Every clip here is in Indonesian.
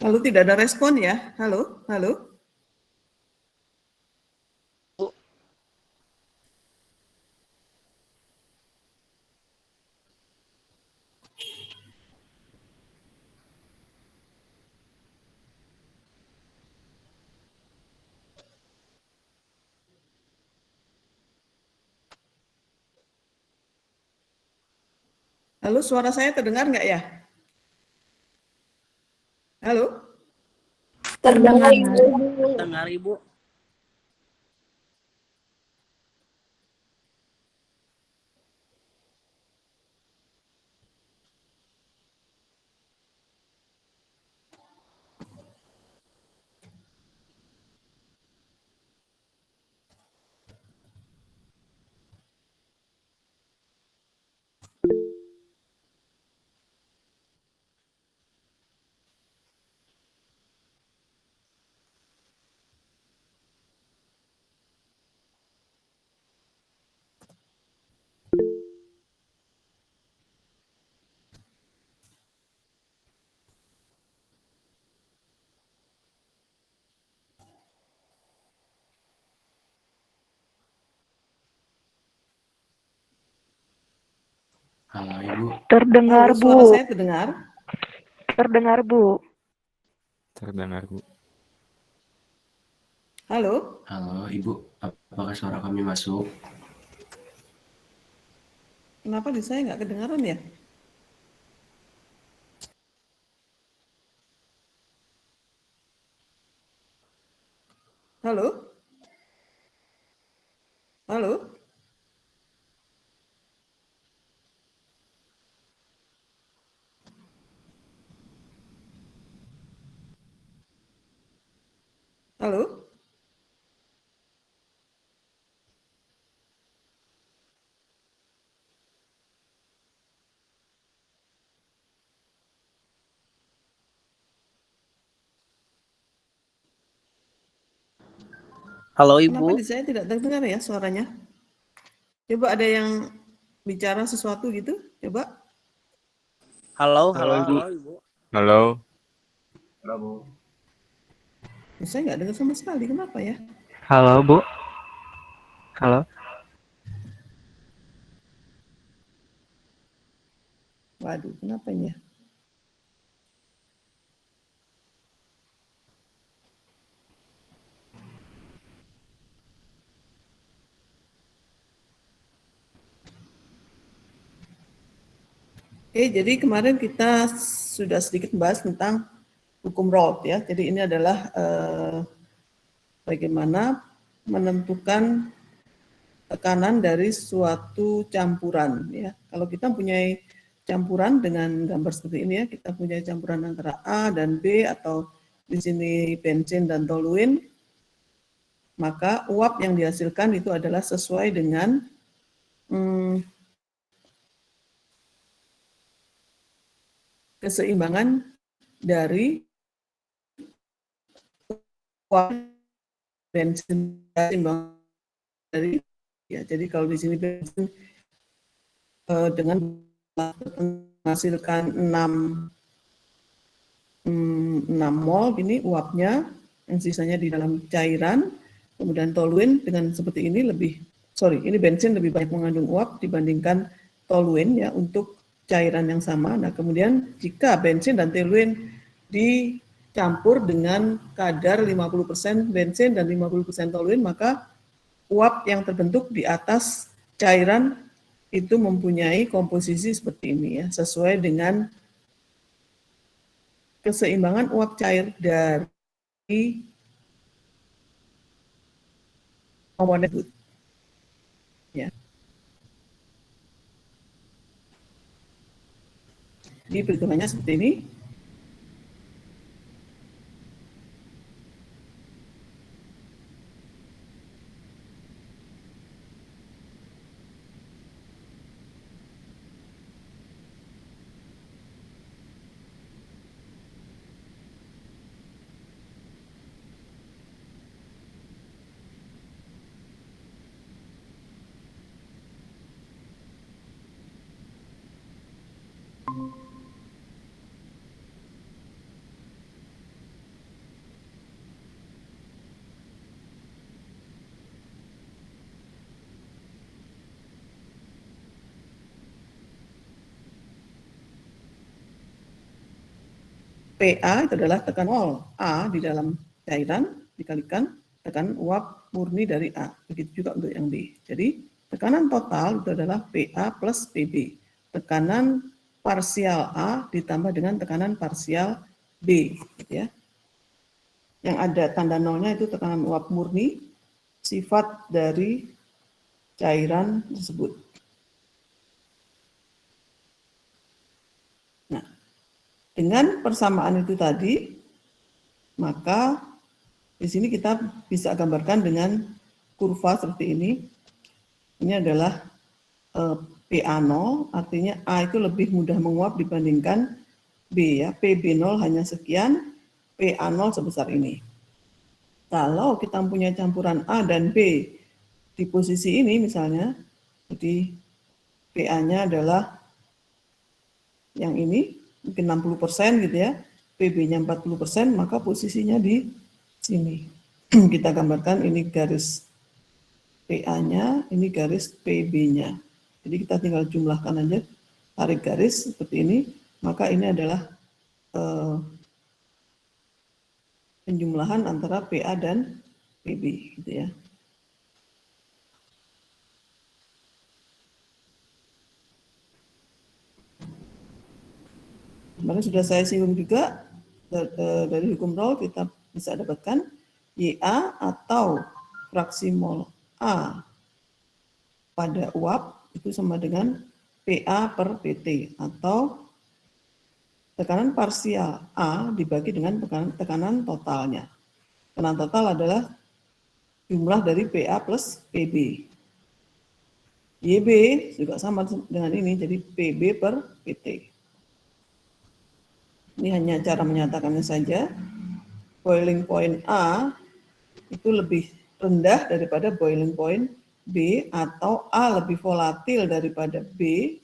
Halo, tidak ada respon ya? Halo, halo. Bu. Halo, suara saya terdengar nggak ya? Halo? Terdengar, Ibu. Dengar Ibu. Halo Ibu. Terdengar, Halo, Bu. suara saya terdengar? Terdengar, Bu. Terdengar Bu. Halo? Halo Ibu, apakah suara kami masuk? Kenapa di saya nggak kedengaran ya? Halo? Halo? Halo? Halo Kenapa Ibu. di saya tidak terdengar ya suaranya? Coba ada yang bicara sesuatu gitu? Coba. Halo Ibu. Halo. Saya nggak dengar sama sekali. Kenapa ya? Halo Bu, halo. Waduh, kenapa ini ya? Oke, jadi kemarin kita sudah sedikit membahas tentang hukum Raoult ya. Jadi ini adalah bagaimana menentukan tekanan dari suatu campuran ya. Kalau kita punya campuran dengan gambar seperti ini ya, kita punya campuran antara A dan B atau di sini bensin dan toluene, maka uap yang dihasilkan itu adalah sesuai dengan keseimbangan dari uap bensin dari ya. Jadi kalau di sini bensin dengan menghasilkan 6 mol ini uapnya, yang sisanya di dalam cairan. Kemudian toluene dengan seperti ini ini bensin lebih banyak mengandung uap dibandingkan toluene ya untuk cairan yang sama. Nah, kemudian jika bensin dan toluene dicampur dengan kadar 50% bensin dan 50% toluene, maka uap yang terbentuk di atas cairan itu mempunyai komposisi seperti ini ya, sesuai dengan keseimbangan uap cair dari komponen tersebut. Ya. Jadi perhitungannya seperti ini. PA itu adalah tekanan mol A di dalam cairan dikalikan tekanan uap murni dari A. Begitu juga untuk yang B. Jadi tekanan total itu adalah PA plus PB. Tekanan parsial A ditambah dengan tekanan parsial B. Gitu ya. Yang ada tanda nolnya itu tekanan uap murni, sifat dari cairan tersebut. Nah, dengan persamaan itu tadi, maka di sini kita bisa gambarkan dengan kurva seperti ini. Ini adalah PA0, artinya A itu lebih mudah menguap dibandingkan B ya. PB0 hanya sekian, PA0 sebesar ini. Kalau kita punya campuran A dan B di posisi ini misalnya, jadi PA-nya adalah yang ini, mungkin 60% gitu ya, PB-nya 40%, maka posisinya di sini. Kita gambarkan ini garis PA-nya, ini garis PB-nya. Jadi kita tinggal jumlahkan aja, tarik garis seperti ini, maka ini adalah penjumlahan antara PA dan PB gitu ya. Kemarin sudah saya singgung juga dari hukum Raoult kita bisa dapatkan YA atau fraksi mol A pada uap itu sama dengan PA per PT atau tekanan parsial A dibagi dengan tekanan totalnya. Tekanan total adalah jumlah dari PA plus PB. YB juga sama dengan ini, jadi PB per PT. Ini hanya cara menyatakannya saja. Boiling point A itu lebih rendah daripada boiling point B, atau A lebih volatil daripada B,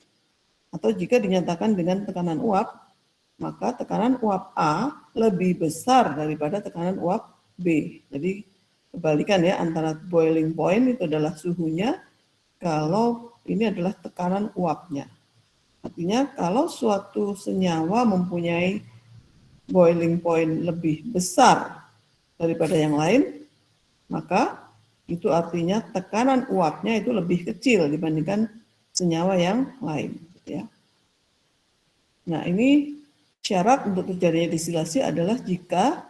atau jika dinyatakan dengan tekanan uap, maka tekanan uap A lebih besar daripada tekanan uap B. Jadi kebalikan ya, antara boiling point itu adalah suhunya, kalau ini adalah tekanan uapnya. Artinya kalau suatu senyawa mempunyai boiling point lebih besar daripada yang lain, maka itu artinya tekanan uapnya itu lebih kecil dibandingkan senyawa yang lain. Ya. Nah ini syarat untuk terjadinya distilasi adalah jika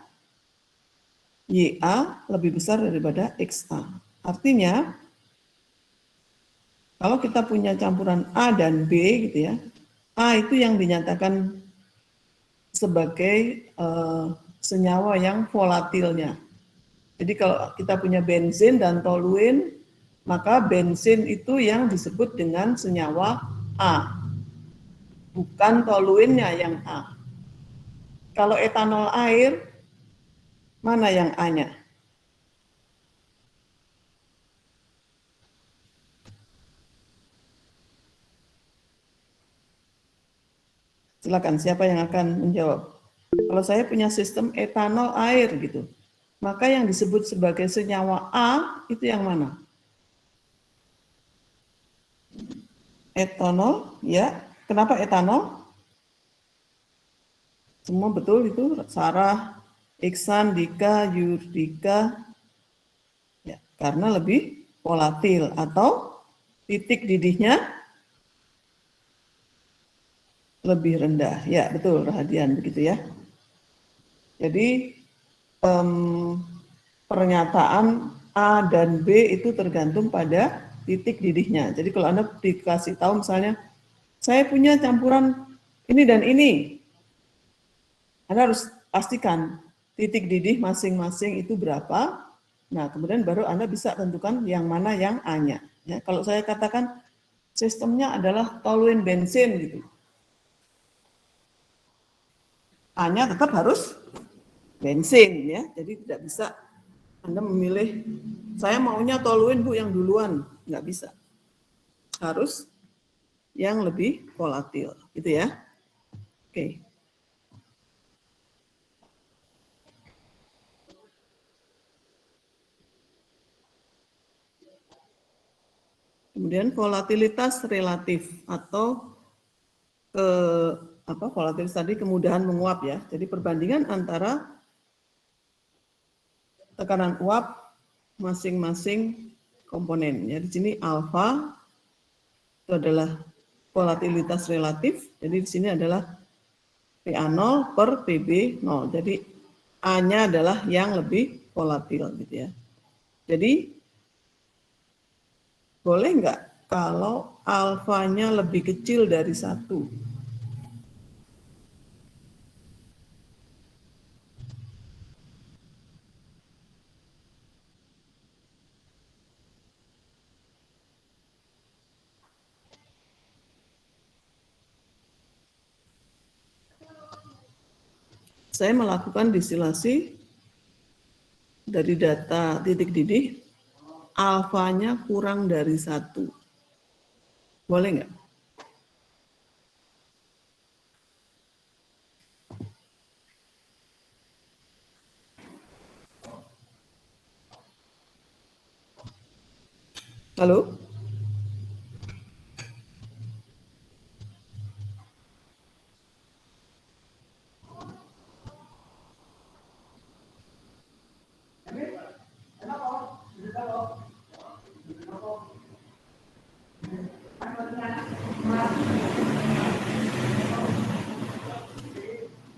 YA lebih besar daripada XA. Artinya kalau kita punya campuran A dan B gitu ya, A itu yang dinyatakan sebagai senyawa yang volatilnya. Jadi kalau kita punya bensin dan toluin, maka bensin itu yang disebut dengan senyawa A, bukan toluinnya yang A. Kalau etanol air, mana yang A-nya? Silakan, siapa yang akan menjawab? Kalau saya punya sistem etanol air gitu, maka yang disebut sebagai senyawa A itu yang mana? Etanol, ya. Kenapa etanol? Semua betul itu, Sarah, Iksan, Dika, Yurdika, ya, karena lebih volatil atau titik didihnya lebih rendah. Ya, betul, Rahadian, begitu ya. Jadi pernyataan A dan B itu tergantung pada titik didihnya. Jadi kalau Anda dikasih tahu misalnya, saya punya campuran ini dan ini, Anda harus pastikan titik didih masing-masing itu berapa. Nah, kemudian baru Anda bisa tentukan yang mana yang A-nya. Ya, kalau saya katakan sistemnya adalah toluin bensin gitu, A-nya tetap harus bensin ya. Jadi tidak bisa Anda memilih saya maunya toluin Bu yang duluan, nggak bisa. Harus yang lebih volatil gitu ya. Oke. Kemudian volatilitas relatif atau volatilitas tadi kemudahan menguap ya. Jadi perbandingan antara tekanan uap masing-masing komponen. Ya, di sini alfa itu adalah volatilitas relatif. Jadi di sini adalah PA0 per PB0. Jadi A-nya adalah yang lebih volatil gitu ya. Jadi boleh nggak kalau alfanya lebih kecil dari 1? Saya melakukan distilasi dari data titik didih, alfanya kurang dari 1. Boleh nggak? Halo?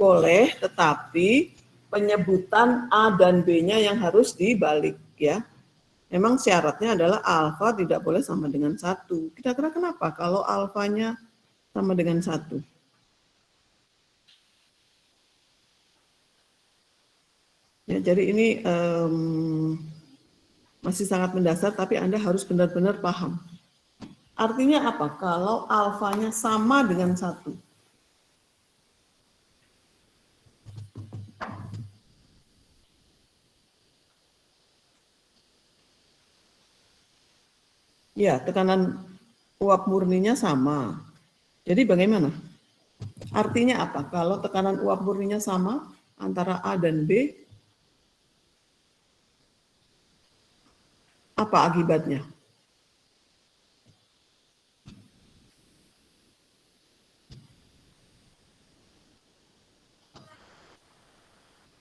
Boleh, tetapi penyebutan A dan B-nya yang harus dibalik ya. Memang syaratnya adalah alfa tidak boleh sama dengan 1. Kira-kira kenapa kalau alfanya sama dengan 1? Ya, jadi ini masih sangat mendasar, tapi Anda harus benar-benar paham. Artinya apa? Kalau alfanya sama dengan 1. Ya, tekanan uap murninya sama. Jadi bagaimana? Artinya apa? Kalau tekanan uap murninya sama antara A dan B, apa akibatnya?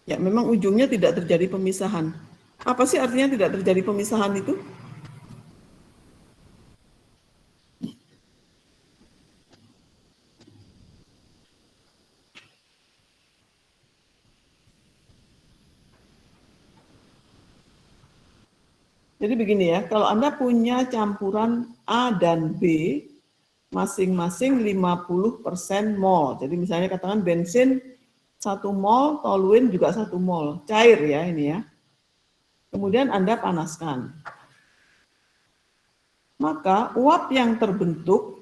Ya, memang ujungnya tidak terjadi pemisahan. Apa sih artinya tidak terjadi pemisahan itu? Jadi begini ya, kalau Anda punya campuran A dan B, masing-masing 50% mol. Jadi misalnya katakan bensin 1 mol, toluene juga 1 mol. Cair ya ini ya. Kemudian Anda panaskan. Maka uap yang terbentuk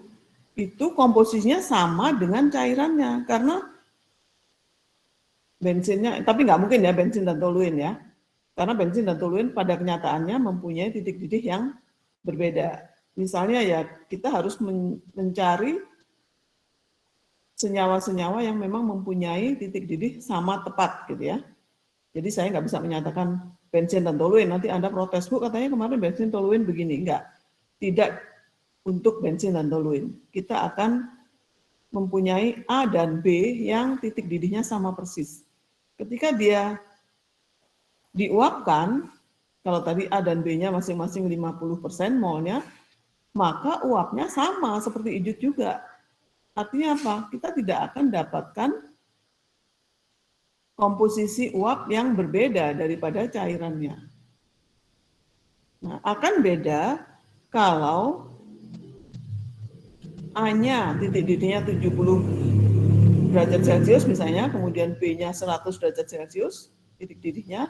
itu komposisinya sama dengan cairannya. Karena bensinnya, tapi nggak mungkin ya bensin dan toluene ya. Karena bensin dan toluene pada kenyataannya mempunyai titik didih yang berbeda. Misalnya ya kita harus mencari senyawa-senyawa yang memang mempunyai titik didih sama tepat gitu ya. Jadi saya nggak bisa menyatakan bensin dan toluene. Nanti Anda protes, Bu katanya kemarin bensin toluene begini. Enggak, tidak untuk bensin dan toluene. Kita akan mempunyai A dan B yang titik didihnya sama persis. Ketika dia diuapkan, kalau tadi A dan B-nya masing-masing 50% molnya, maka uapnya sama seperti ijut juga. Artinya apa? Kita tidak akan dapatkan komposisi uap yang berbeda daripada cairannya. Nah, akan beda kalau A-nya titik didihnya 70 derajat Celcius misalnya, kemudian B-nya 100 derajat Celcius titik didihnya.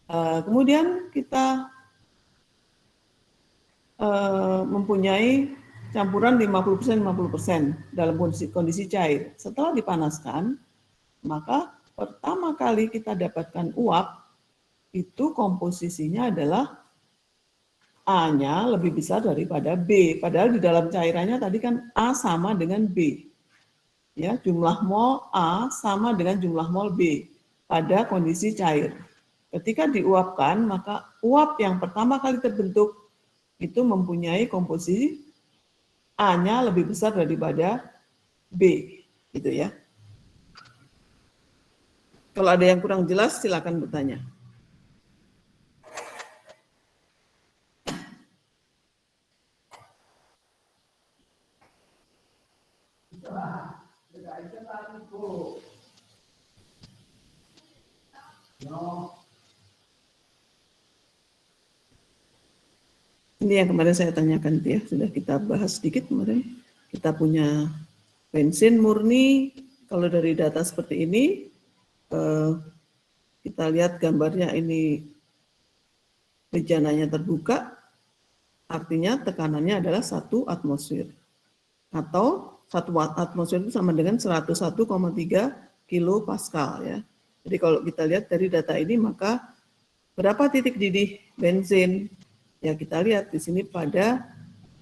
Kemudian kita mempunyai campuran 50% dalam kondisi cair. Setelah dipanaskan, maka pertama kali kita dapatkan uap, itu komposisinya adalah A-nya lebih besar daripada B. Padahal di dalam cairannya tadi kan A sama dengan B. Ya, jumlah mol A sama dengan jumlah mol B pada kondisi cair. Ketika diuapkan, maka uap yang pertama kali terbentuk itu mempunyai komposisi A-nya lebih besar daripada B. Gitu ya. Kalau ada yang kurang jelas, silakan bertanya. Ini yang kemarin saya tanyakan itu ya, sudah kita bahas sedikit kemarin. Kita punya bensin murni, kalau dari data seperti ini, kita lihat gambarnya ini bejananya terbuka, artinya tekanannya adalah 1 atmosfer. Atau 1 atmosfer itu sama dengan 101,3 kilo Pascal ya. Jadi kalau kita lihat dari data ini, maka berapa titik didih bensin? Ya kita lihat di sini pada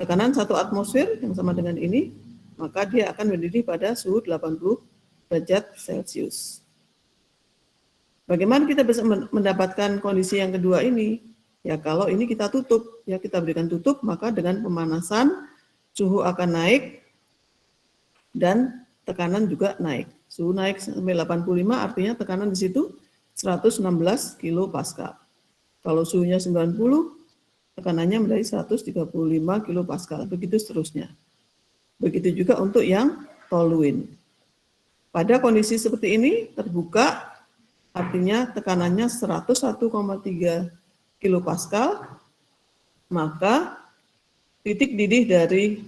tekanan 1 atmosfer yang sama dengan ini, maka dia akan mendidih pada suhu 80 derajat Celcius. Bagaimana kita bisa mendapatkan kondisi yang kedua ini? Ya kalau ini kita tutup, ya kita berikan tutup, maka dengan pemanasan suhu akan naik dan tekanan juga naik. Suhu naik sampai 85 artinya tekanan di situ 116 kilo Pascal. Kalau suhunya 90, tekanannya menjadi 135 kilo Pascal, begitu seterusnya. Begitu juga untuk yang toluene. Pada kondisi seperti ini, terbuka, artinya tekanannya 101,3 kilo Pascal, maka titik didih dari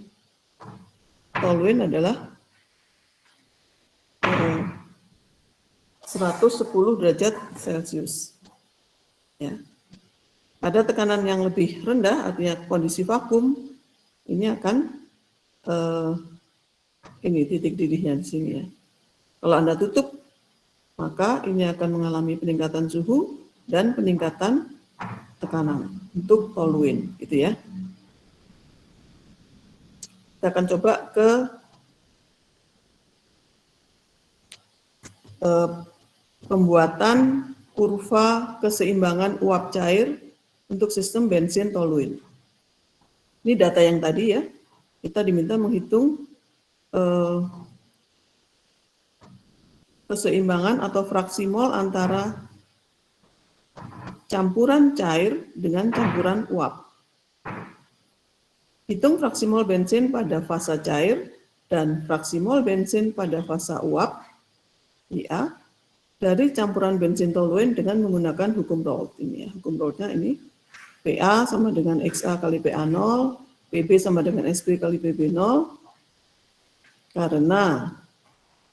toluene adalah 110 derajat Celcius. Ya. Pada tekanan yang lebih rendah, artinya kondisi vakum, ini akan ini titik didihnya di sini ya. Kalau Anda tutup, maka ini akan mengalami peningkatan suhu dan peningkatan tekanan untuk toluene, gitu ya. Kita akan coba ke pembuatan kurva keseimbangan uap cair untuk sistem bensin toluene. Ini data yang tadi ya, kita diminta menghitung keseimbangan atau fraksi mol antara campuran cair dengan campuran uap. Hitung fraksi mol bensin pada fasa cair dan fraksi mol bensin pada fasa uap, IA, dari campuran bensin toluene dengan menggunakan hukum Raoult ini ya. Hukum Raoultnya ini PA sama dengan XA kali PA0, PB sama dengan SB kali PB0. Karena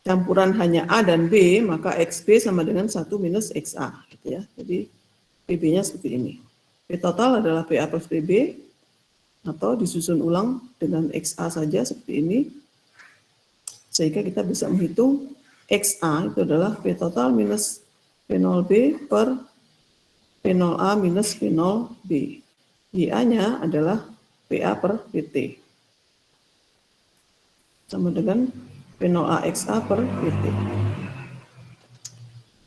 campuran hanya A dan B, maka XB sama dengan 1 minus XA. Gitu ya. Jadi PB-nya seperti ini. P total adalah PA plus PB, atau disusun ulang dengan XA saja seperti ini. Sehingga kita bisa menghitung XA itu adalah P total minus P0B per P0A minus P0B. YA-nya adalah PA per PT. Sama dengan P0AXA per PT.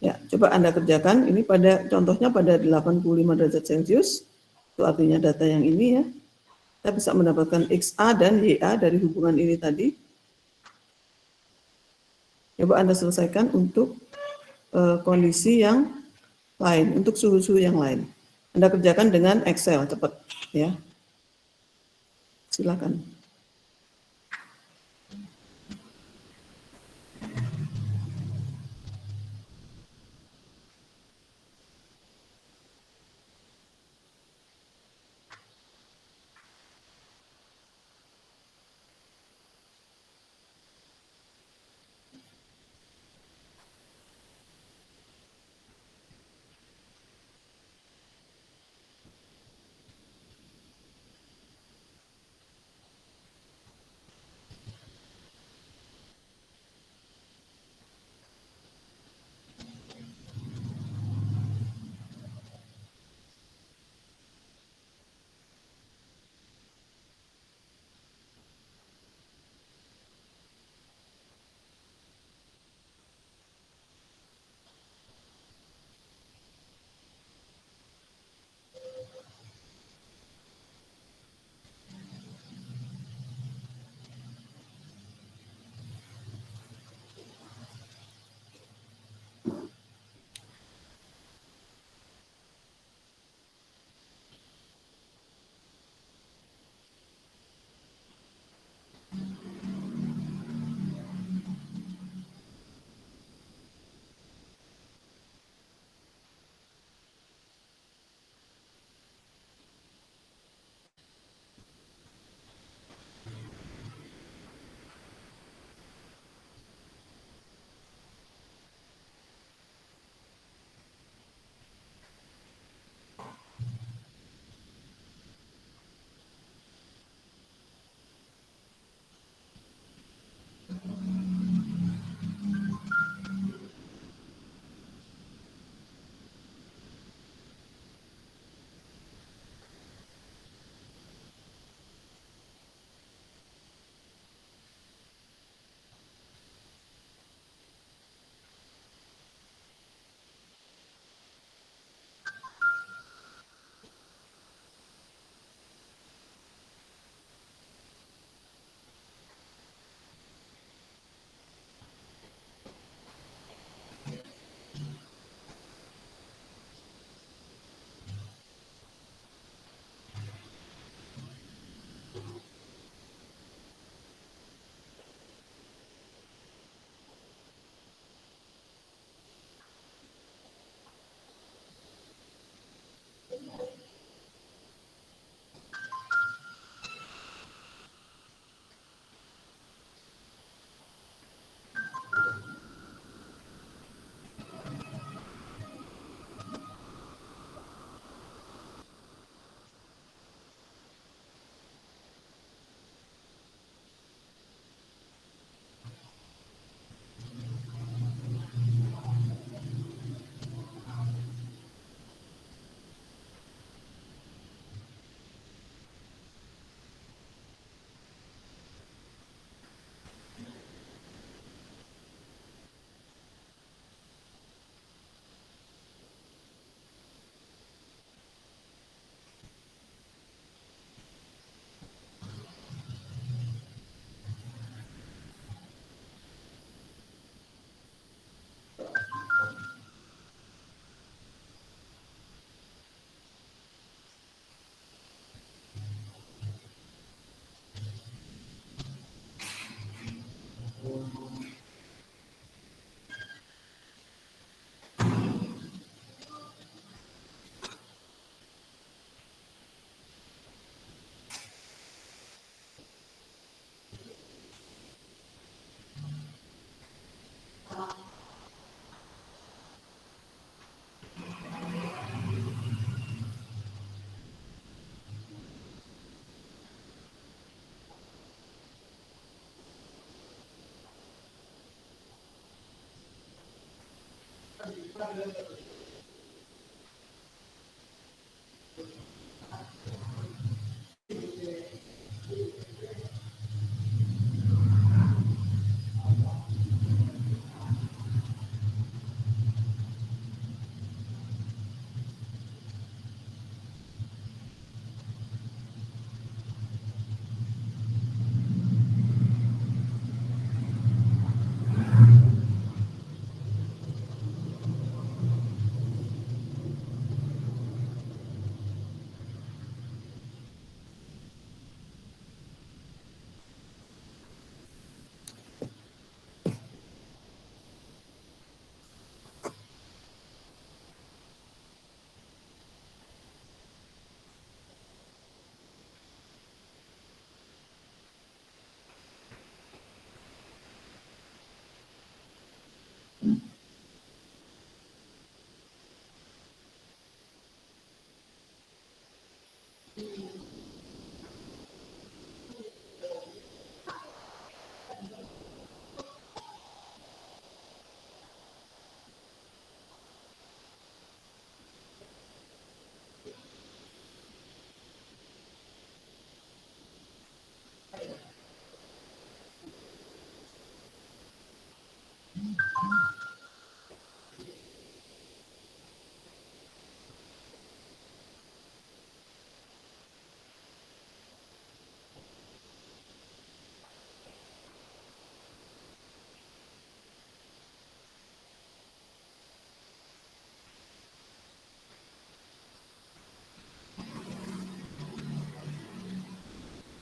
Ya, coba Anda kerjakan. Ini pada contohnya pada 85 derajat Celcius. Itu artinya data yang ini ya. Kita bisa mendapatkan XA dan YA dari hubungan ini tadi. Coba Anda selesaikan untuk kondisi yang lain, untuk suhu-suhu yang lain. Anda kerjakan dengan Excel, cepat ya. Silakan.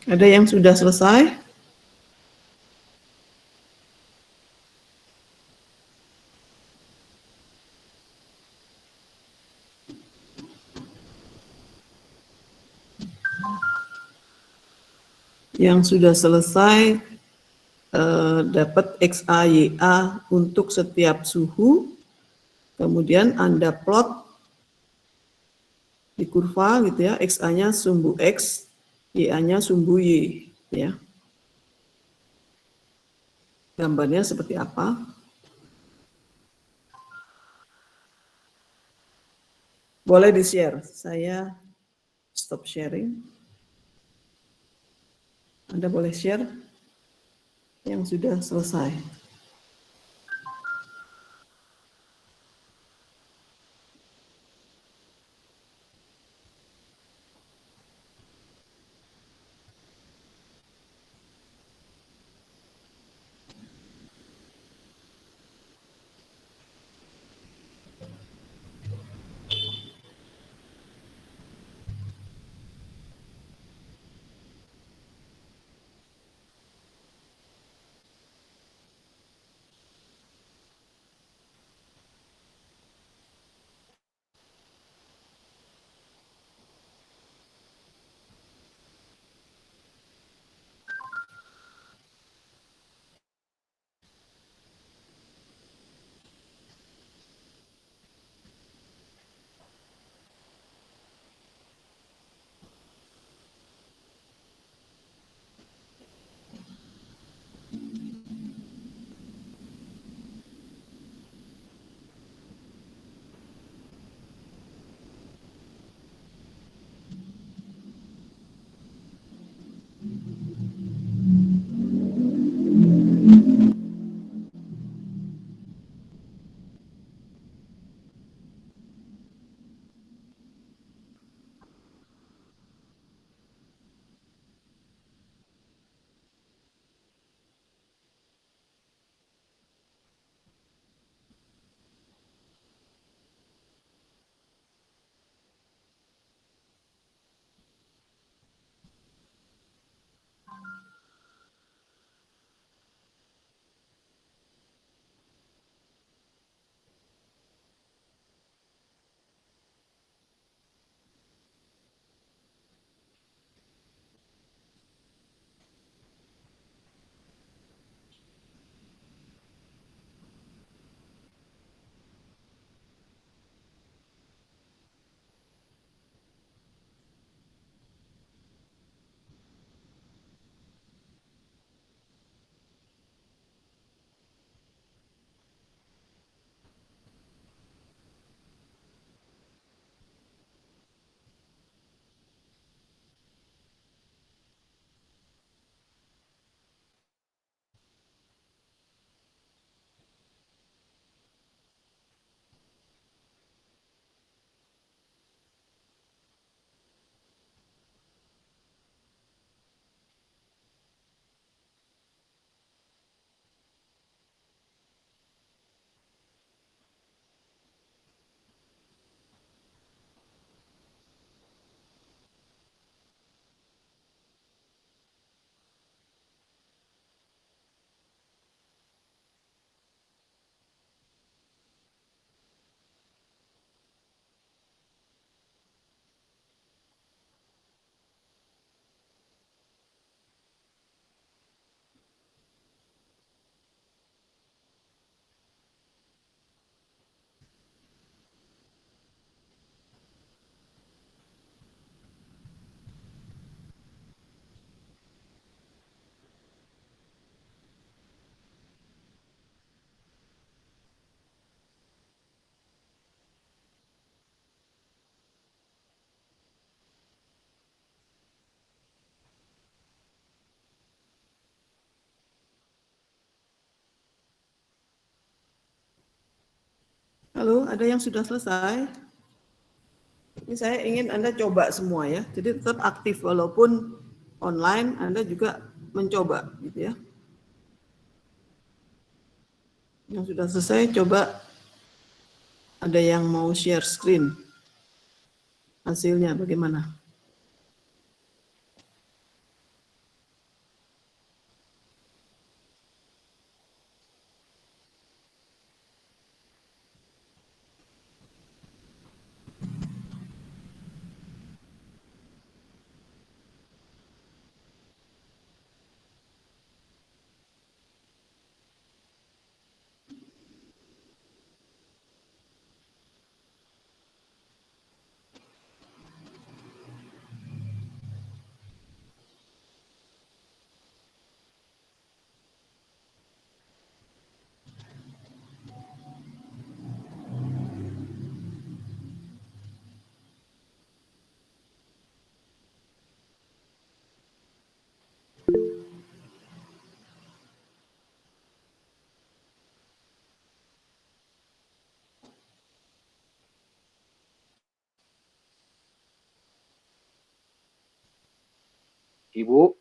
Ada yang sudah selesai? Yang sudah selesai dapat XAYA untuk setiap suhu, kemudian Anda plot di kurva gitu ya, XA-nya sumbu X, YA-nya sumbu Y, ya. Gambarnya seperti apa? Boleh di-share, saya stop sharing. Anda boleh share yang sudah selesai. Halo, ada yang sudah selesai? Ini saya ingin Anda coba semua ya. Jadi tetap aktif walaupun online, Anda juga mencoba gitu ya. Yang sudah selesai coba, ada yang mau share screen. Hasilnya bagaimana? Ibu,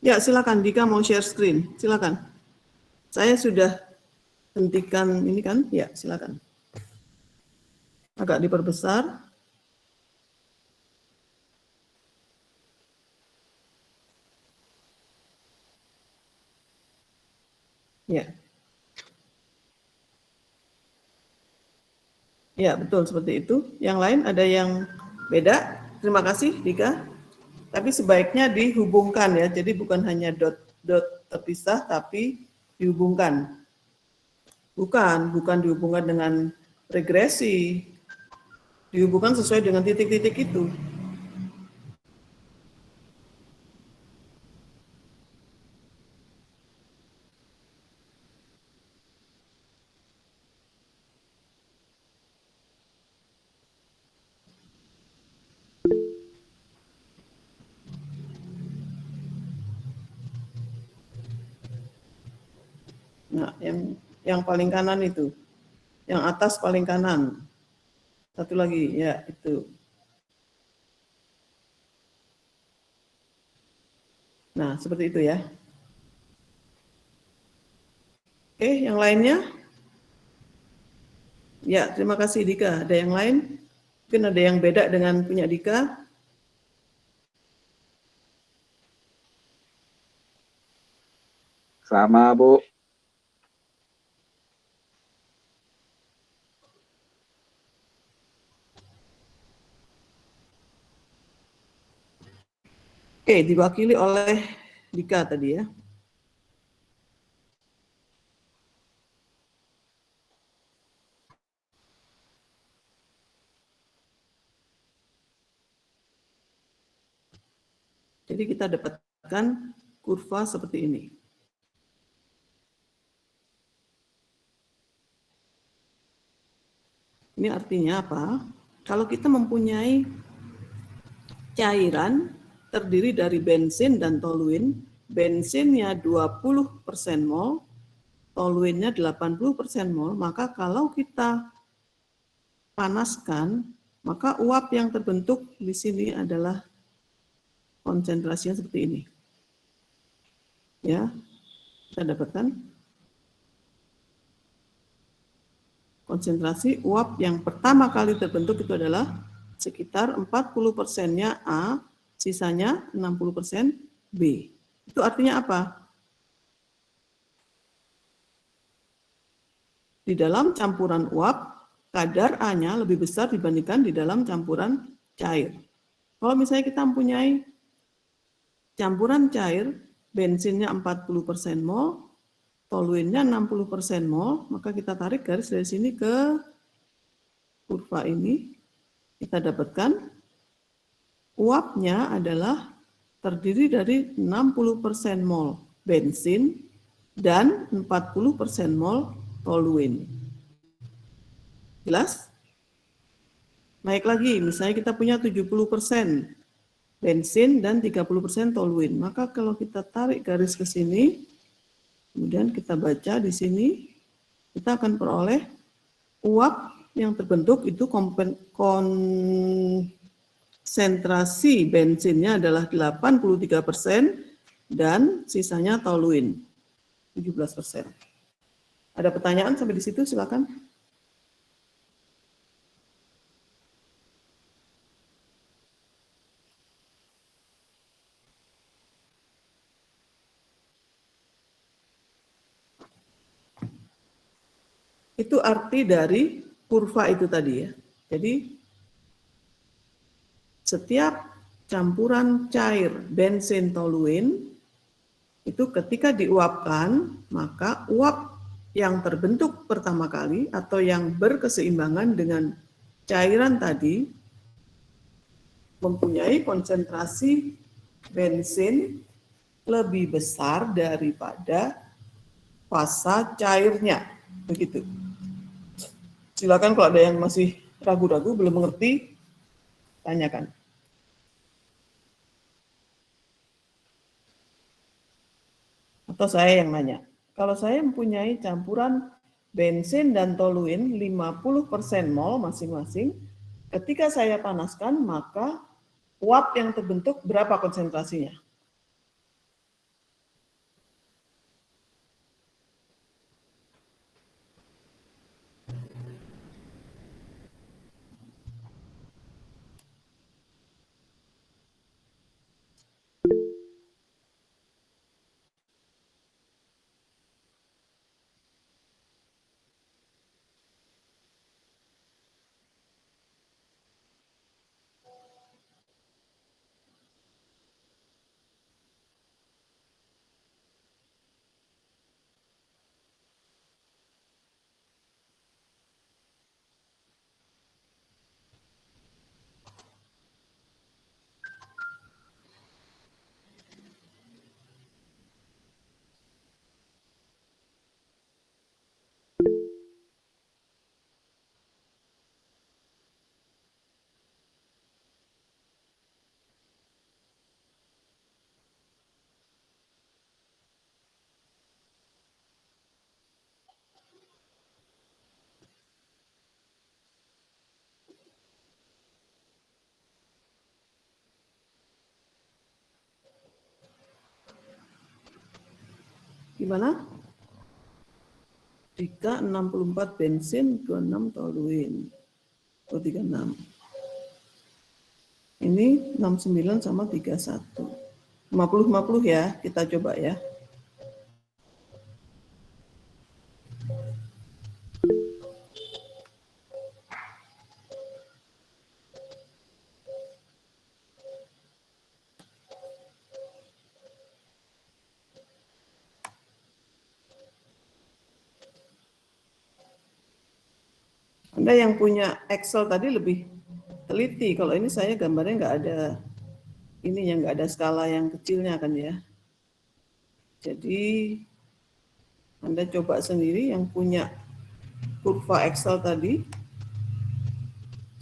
Ya, silakan Dika mau share screen. Silakan. Saya sudah hentikan ini kan? Ya, silakan. Agak diperbesar. Ya. Ya, betul seperti itu. Yang lain ada yang beda? Terima kasih Dika. Tapi sebaiknya dihubungkan ya. Jadi bukan hanya dot terpisah tapi dihubungkan. Bukan dihubungkan dengan regresi. Dihubungkan sesuai dengan titik-titik itu. Nah, yang paling kanan itu. Yang atas paling kanan. Satu lagi, ya itu. Nah, seperti itu ya. Oke, yang lainnya? Ya, terima kasih Dika. Ada yang lain? Mungkin ada yang beda dengan punya Dika? sama Bu. Oke, diwakili oleh Dika tadi ya. Jadi kita dapatkan kurva seperti ini. Ini artinya apa? Kalau kita mempunyai cairan terdiri dari bensin dan toluin. Bensinnya 20% mol, toluinnya 80% mol, maka kalau kita panaskan, maka uap yang terbentuk di sini adalah konsentrasinya seperti ini. Ya, kita dapatkan konsentrasi uap yang pertama kali terbentuk itu adalah sekitar 40%-nya A, sisanya 60% B. Itu artinya apa? Di dalam campuran uap, kadar A-nya lebih besar dibandingkan di dalam campuran cair. Kalau misalnya kita mempunyai campuran cair, bensinnya 40% mol, toluinnya 60% mol, maka kita tarik garis dari sini ke kurva ini, kita dapatkan uapnya adalah terdiri dari 60% mol bensin dan 40% mol toluin. Jelas? Naik lagi, misalnya kita punya 70% bensin dan 30% toluin. Maka kalau kita tarik garis ke sini, kemudian kita baca di sini, kita akan peroleh uap yang terbentuk itu konsentrasi bensinnya adalah 83% dan sisanya toluin 17%. Ada pertanyaan sampai di situ? Silakan. Itu arti dari kurva itu tadi ya. Jadi setiap campuran cair bensin toluin itu ketika diuapkan, maka uap yang terbentuk pertama kali atau yang berkeseimbangan dengan cairan tadi mempunyai konsentrasi bensin lebih besar daripada fasa cairnya. Begitu. Silakan kalau ada yang masih ragu-ragu, belum mengerti, tanyakan. Atau saya yang nanya. Kalau saya mempunyai campuran bensin dan toluin 50% mol masing-masing, ketika saya panaskan, maka uap yang terbentuk berapa konsentrasinya? Gimana? Jika 64 bensin, 26 toluin. Oh, 36. Ini 69 sama 31. 50-50 ya, kita coba ya. Anda yang punya Excel tadi lebih teliti. Kalau ini saya gambarnya nggak ada ini yang nggak ada skala yang kecilnya kan ya. Jadi Anda coba sendiri yang punya kurva Excel tadi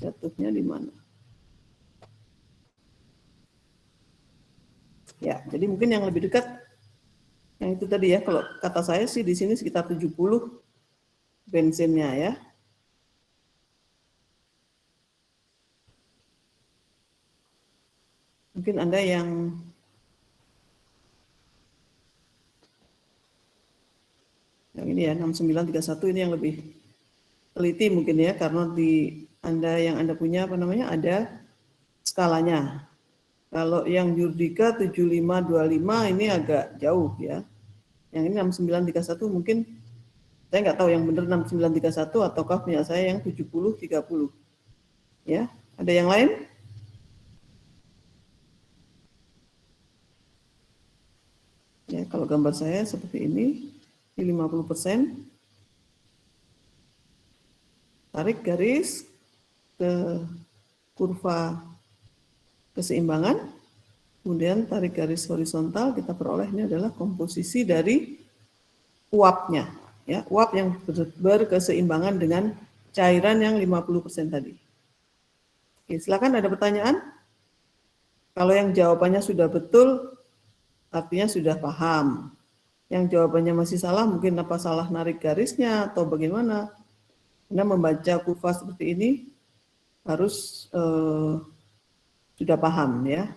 jatuhnya di mana? Ya, jadi mungkin yang lebih dekat yang itu tadi ya, kalau kata saya sih di sini sekitar 70 bensinnya ya. Mungkin Anda yang ini ya 6931 ini yang lebih teliti mungkin ya, karena di Anda punya ada skalanya. Kalau yang Jurdika 7525 ini agak jauh ya. Yang ini 6931 mungkin saya nggak tahu yang benar 6931 ataukah punya saya yang 7030. Ya, ada yang lain? Ya, kalau gambar saya seperti ini, di 50%, tarik garis ke kurva keseimbangan, kemudian tarik garis horizontal, kita peroleh ini adalah komposisi dari uapnya. Ya, uap yang berkeseimbangan dengan cairan yang 50% tadi. Oke, silakan ada pertanyaan? Kalau yang jawabannya sudah betul, artinya sudah paham. Yang jawabannya masih salah, mungkin apa salah narik garisnya atau bagaimana. Anda membaca kurva seperti ini harus sudah paham ya.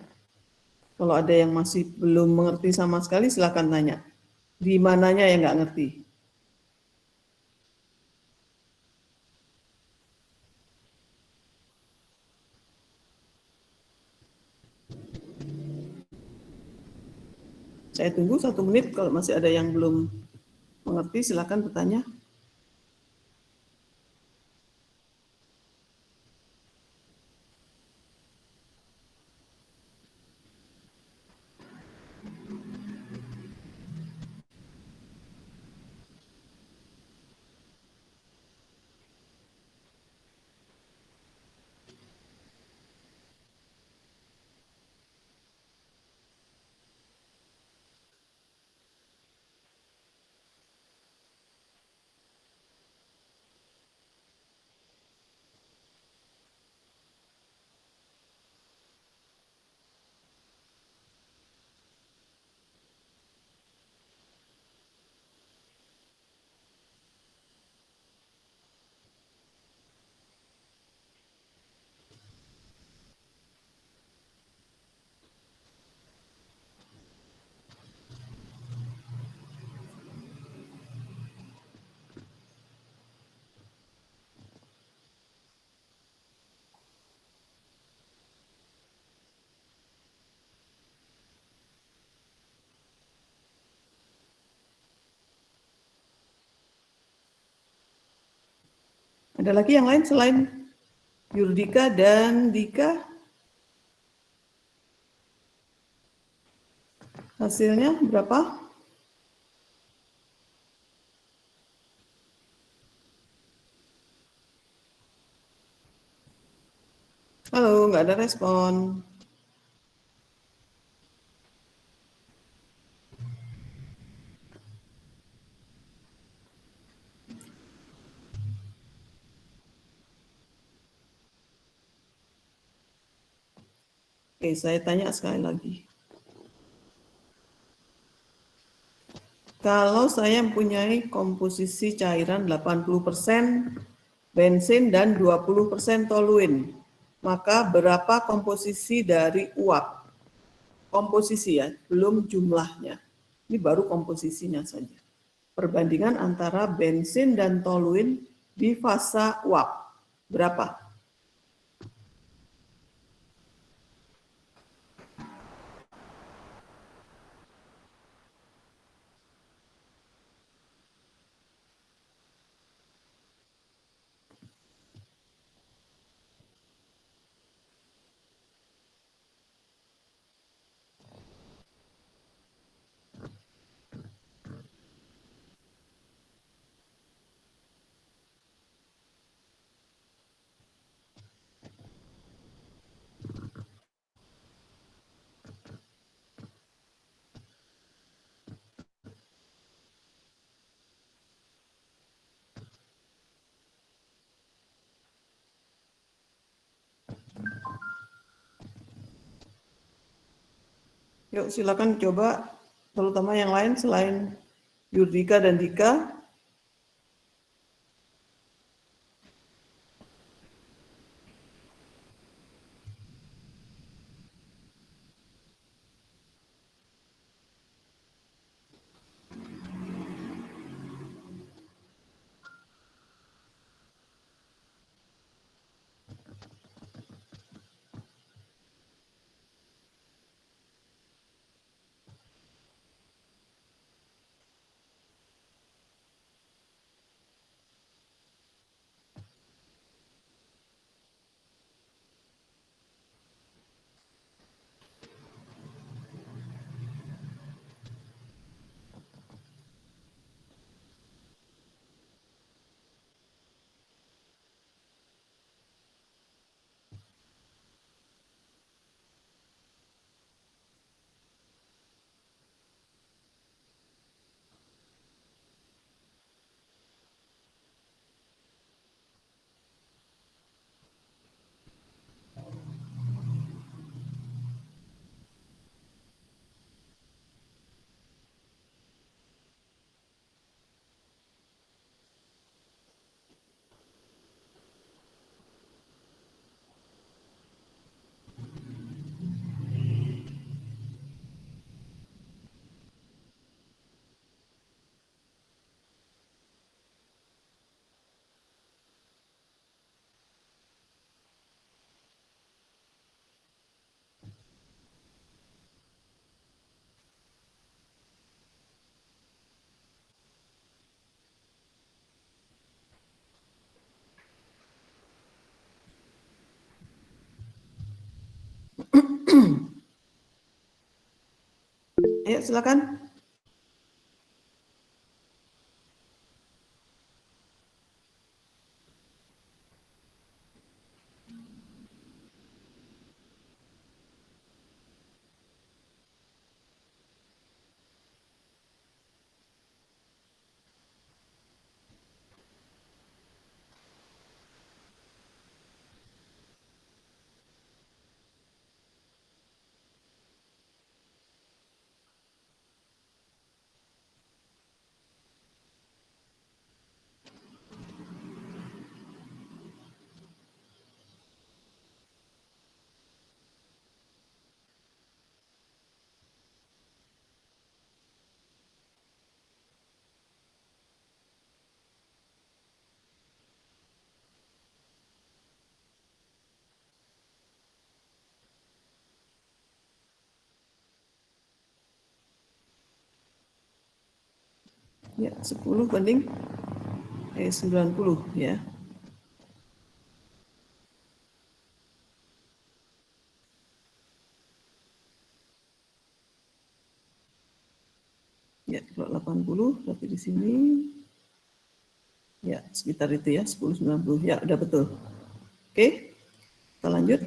Kalau ada yang masih belum mengerti sama sekali, silakan tanya. Di mananya yang nggak ngerti? Saya tunggu 1 menit, kalau masih ada yang belum mengerti, silakan bertanya. Ada lagi yang lain selain Yurdika dan Dika? Hasilnya berapa? Halo, nggak ada respon. Oke, saya tanya sekali lagi. Kalau saya mempunyai komposisi cairan 80% bensin dan 20% toluin, maka berapa komposisi dari uap? Komposisi ya, belum jumlahnya. Ini baru komposisinya saja. Perbandingan antara bensin dan toluin di fasa uap. Berapa? Yuk silakan coba, terutama yang lain selain Yurdika dan Dika. Ayo silakan. Ya, 10 banding 90 ya. Ya, kalau 80 berarti di sini ya sekitar itu ya, 10-90. Ya, udah betul. Oke, kita lanjut.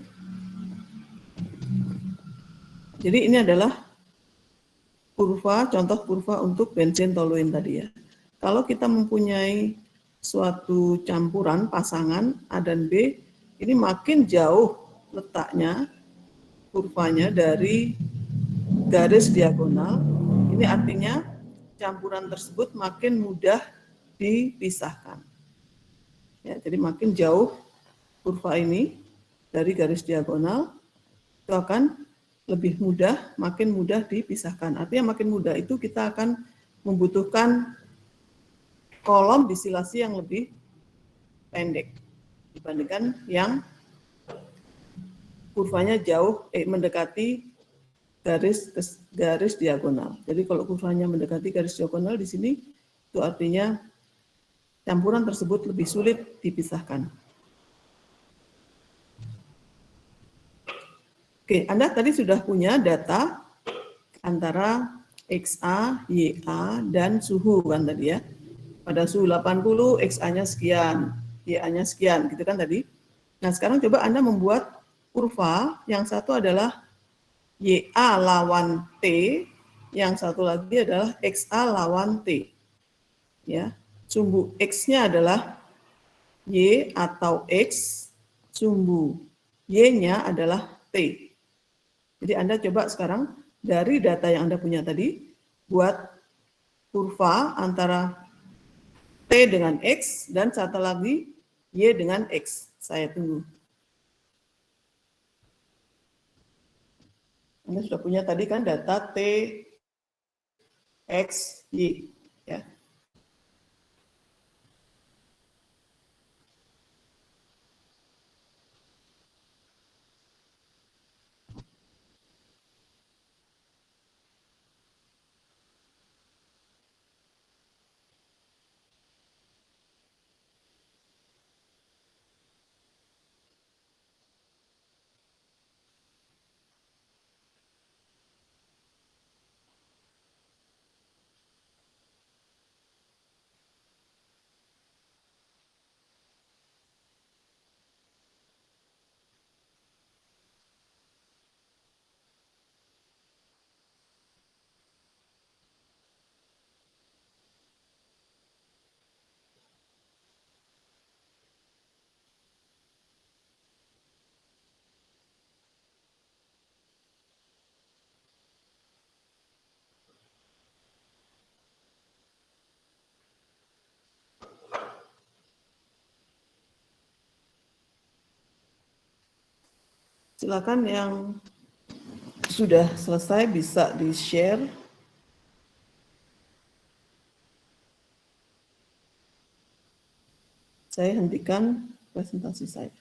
Jadi ini adalah kurva, contoh kurva untuk benzen toluene tadi ya. Kalau kita mempunyai suatu campuran pasangan A dan B, ini makin jauh letaknya kurvanya dari garis diagonal. Ini artinya campuran tersebut makin mudah dipisahkan. Ya, jadi makin jauh kurva ini dari garis diagonal, itu akan lebih mudah, makin mudah dipisahkan. Artinya makin mudah itu kita akan membutuhkan kolom distilasi yang lebih pendek dibandingkan yang kurvanya jauh mendekati garis diagonal. Jadi kalau kurvanya mendekati garis diagonal di sini itu artinya campuran tersebut lebih sulit dipisahkan. Oke, Anda tadi sudah punya data antara XA, YA, dan suhu kan tadi ya. Pada suhu 80, XA-nya sekian, YA-nya sekian, gitu kan tadi. Nah, sekarang coba Anda membuat kurva, yang satu adalah YA lawan T, yang satu lagi adalah XA lawan T. Ya, sumbu X-nya adalah Y atau X, sumbu Y-nya adalah T. Jadi Anda coba sekarang dari data yang Anda punya tadi, buat kurva antara T dengan X dan satu lagi Y dengan X. Saya tunggu. Anda sudah punya tadi kan data T, X, Y. Ya. Silakan yang sudah selesai bisa di-share. Saya hentikan presentasi saya.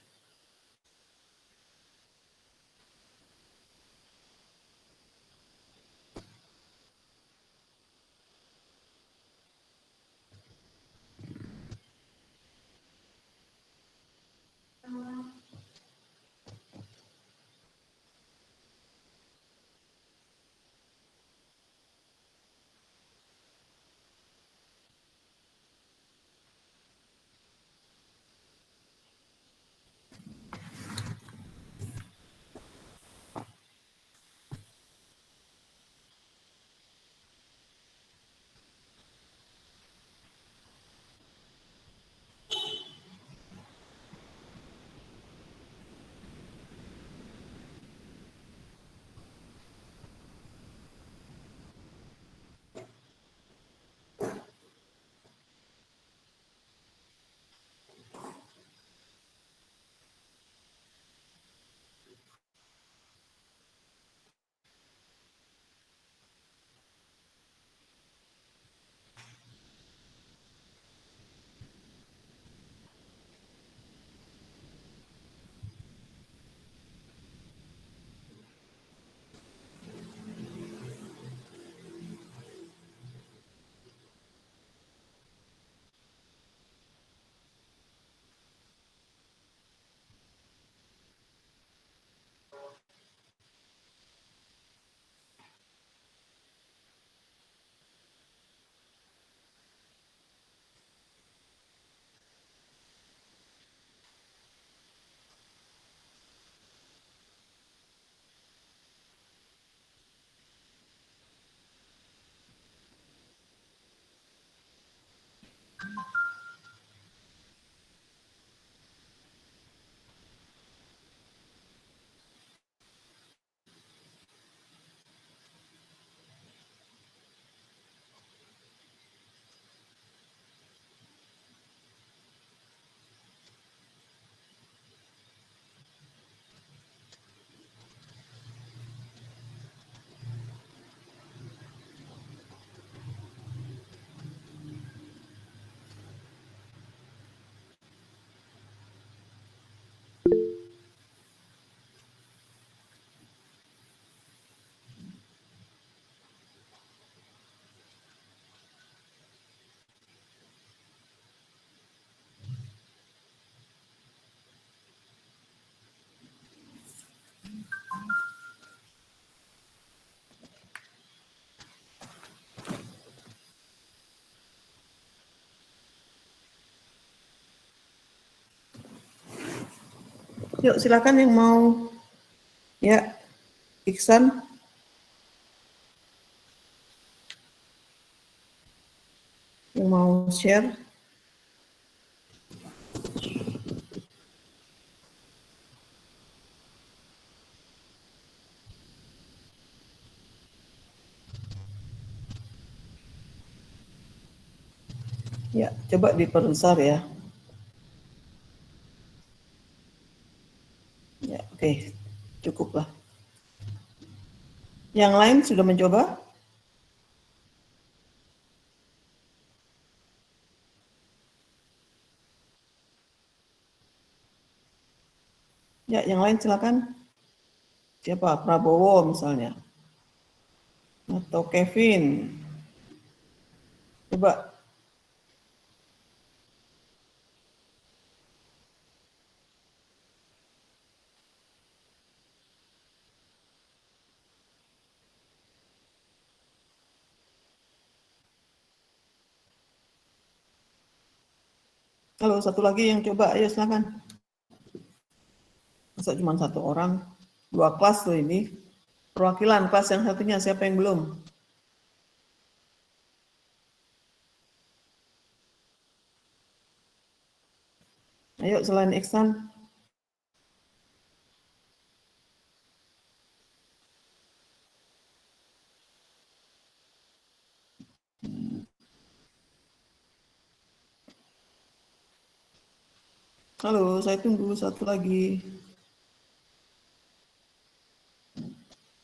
Yuk, silakan yang mau, ya, Iksan. Yang mau share. Ya, coba diperbesar ya. Ya, oke. Cukuplah. Yang lain sudah mencoba? Ya, yang lain silakan. Siapa? Prabowo misalnya. Atau Kevin. Coba. Kalau satu lagi yang coba, ayo silakan. Masa cuma satu orang? 2 kelas loh ini. Perwakilan kelas yang satunya, siapa yang belum? Ayo selain Iksan. Halo, saya tunggu satu lagi.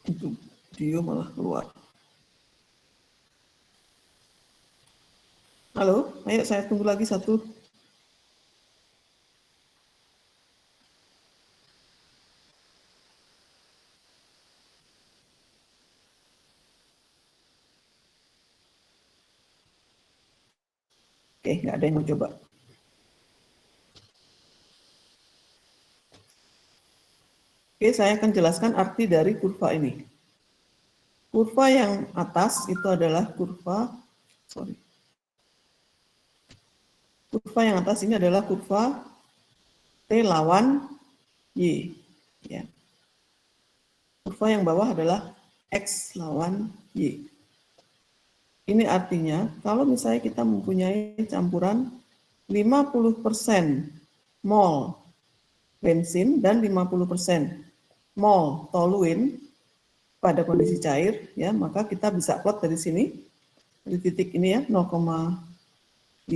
Itu dia malah keluar. Halo, ayo saya tunggu lagi satu. Oke, nggak ada yang mau coba. Oke, saya akan jelaskan arti dari kurva ini. Kurva yang atas itu adalah kurva yang atas ini adalah kurva T lawan Y. Ya. Kurva yang bawah adalah X lawan Y. Ini artinya kalau misalnya kita mempunyai campuran 50% mol bensin dan 50% mol toluin pada kondisi cair, ya, maka kita bisa plot dari sini, dari titik ini ya, 0,5.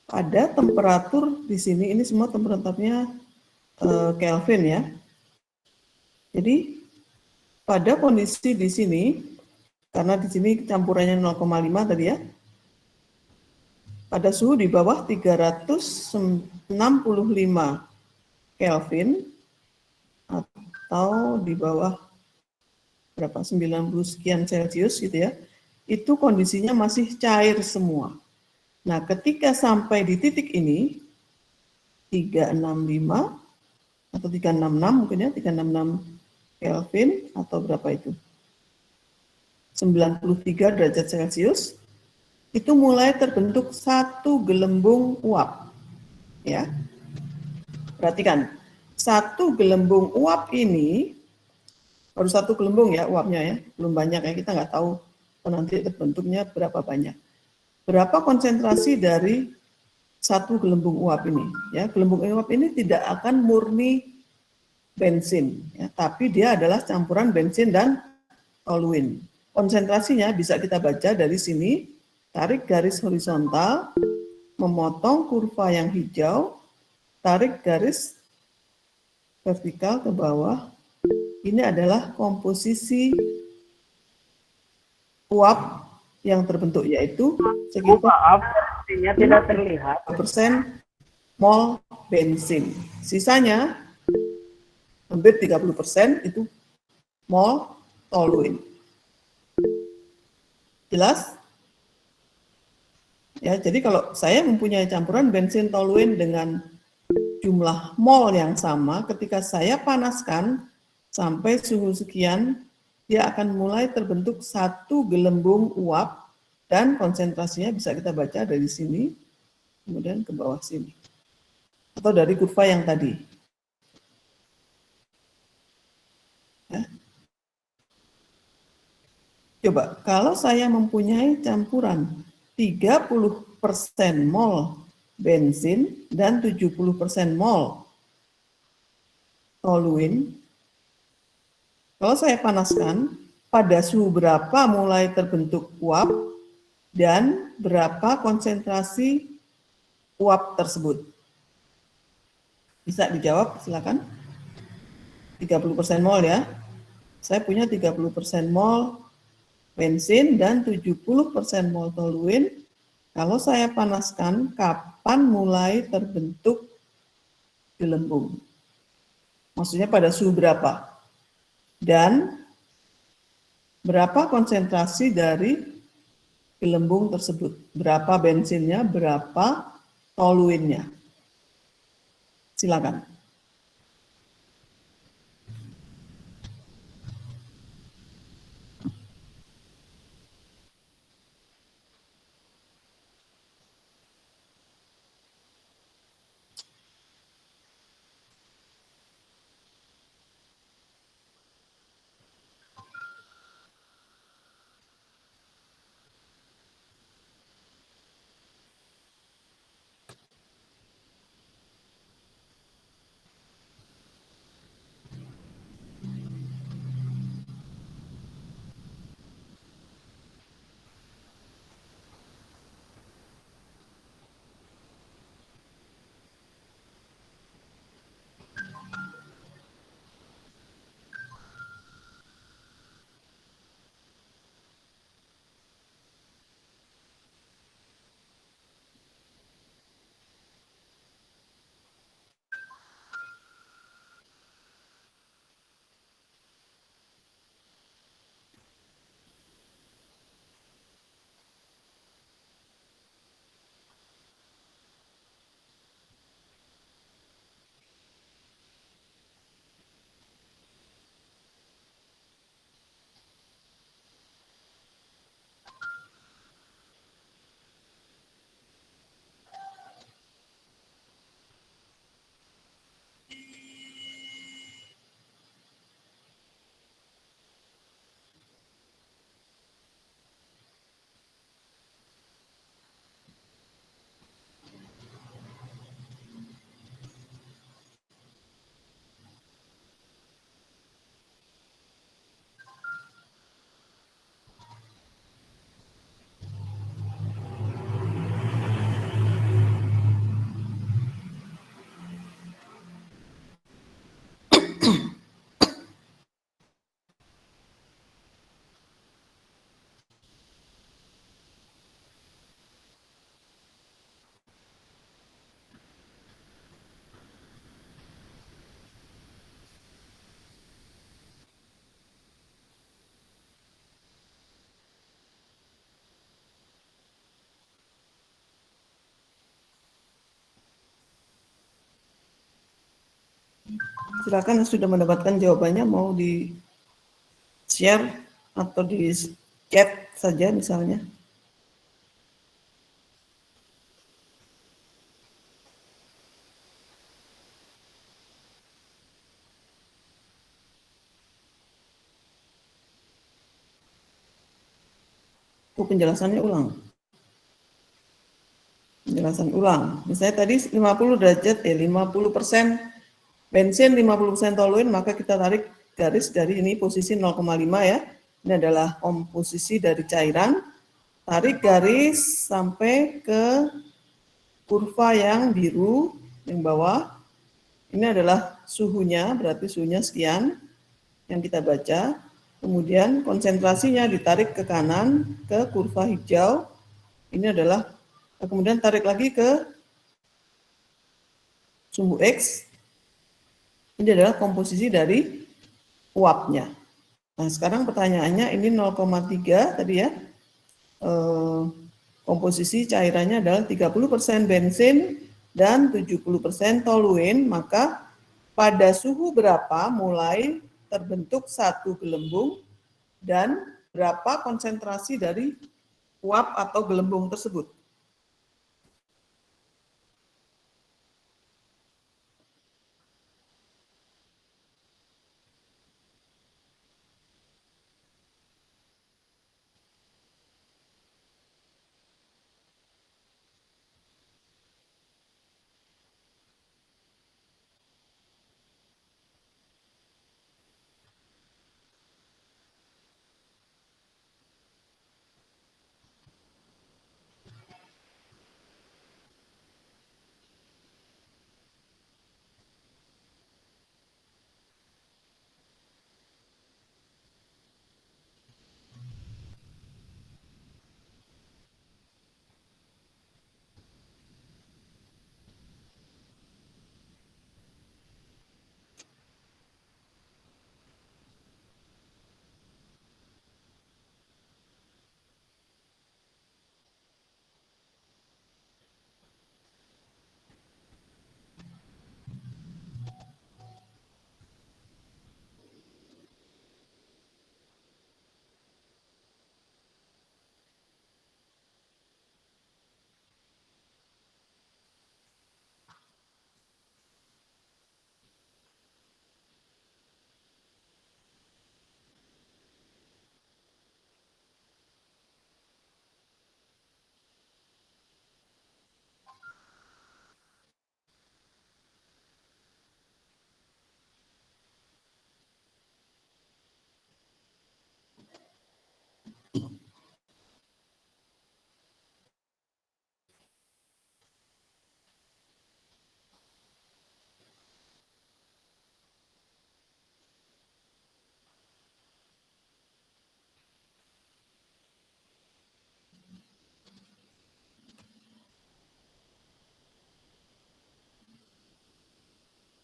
Ada temperatur di sini, ini semua temperaturnya Kelvin ya. Jadi pada kondisi di sini, karena di sini campurannya 0,5 tadi ya, pada suhu di bawah 365 Kelvin atau di bawah berapa 90 sekian Celcius gitu ya, itu kondisinya masih cair semua. Nah, ketika sampai di titik ini 365 atau 366 mungkin ya, 366 Kelvin atau berapa itu? 93 derajat Celcius, itu mulai terbentuk satu gelembung uap. Ya. Perhatikan, satu gelembung uap ini, baru satu gelembung ya uapnya ya, belum banyak ya, kita nggak tahu nanti terbentuknya berapa banyak. Berapa konsentrasi dari satu gelembung uap ini? Ya, gelembung uap ini tidak akan murni bensin, ya, tapi dia adalah campuran bensin dan toluin. Konsentrasinya bisa kita baca dari sini, tarik garis horizontal, memotong kurva yang hijau, tarik garis vertikal ke bawah. Ini adalah komposisi uap yang terbentuk, yaitu sekitar tidak terlihat. % mol bensin. Sisanya hampir 30% itu mol toluin. Jelas? Ya, jadi kalau saya mempunyai campuran bensin toluin dengan jumlah mol yang sama, ketika saya panaskan sampai suhu sekian, dia akan mulai terbentuk satu gelembung uap dan konsentrasinya bisa kita baca dari sini, kemudian ke bawah sini. Atau dari kurva yang tadi. Ya. Coba, kalau saya mempunyai campuran 30% mol bensin dan 70% mol toluin, kalau saya panaskan, pada suhu berapa mulai terbentuk uap, dan berapa konsentrasi uap tersebut? Bisa dijawab, silakan. 30% mol ya. Saya punya 30% mol bensin dan 70% mol toluene. Kalau saya panaskan, kapan mulai terbentuk gelembung? Maksudnya pada suhu berapa? Dan berapa konsentrasi dari gelembung tersebut? Berapa bensinnya, berapa toluennya? Silakan. Silakan yang sudah mendapatkan jawabannya mau di share atau di chat saja misalnya. Penjelasannya ulang. Penjelasan ulang. Misalnya tadi 50 derajat 50% bensin, 50% toluene, maka kita tarik garis dari ini posisi 0,5 ya. Ini adalah komposisi dari cairan. Tarik garis sampai ke kurva yang biru yang bawah. Ini adalah suhunya, berarti suhunya sekian yang kita baca. Kemudian konsentrasinya ditarik ke kanan ke kurva hijau. Ini adalah, kemudian tarik lagi ke sumbu X. Ini adalah komposisi dari uapnya. Nah, sekarang pertanyaannya ini 0,3 tadi ya. Komposisi cairannya adalah 30% bensin dan 70% toluene, maka pada suhu berapa mulai terbentuk satu gelembung dan berapa konsentrasi dari uap atau gelembung tersebut.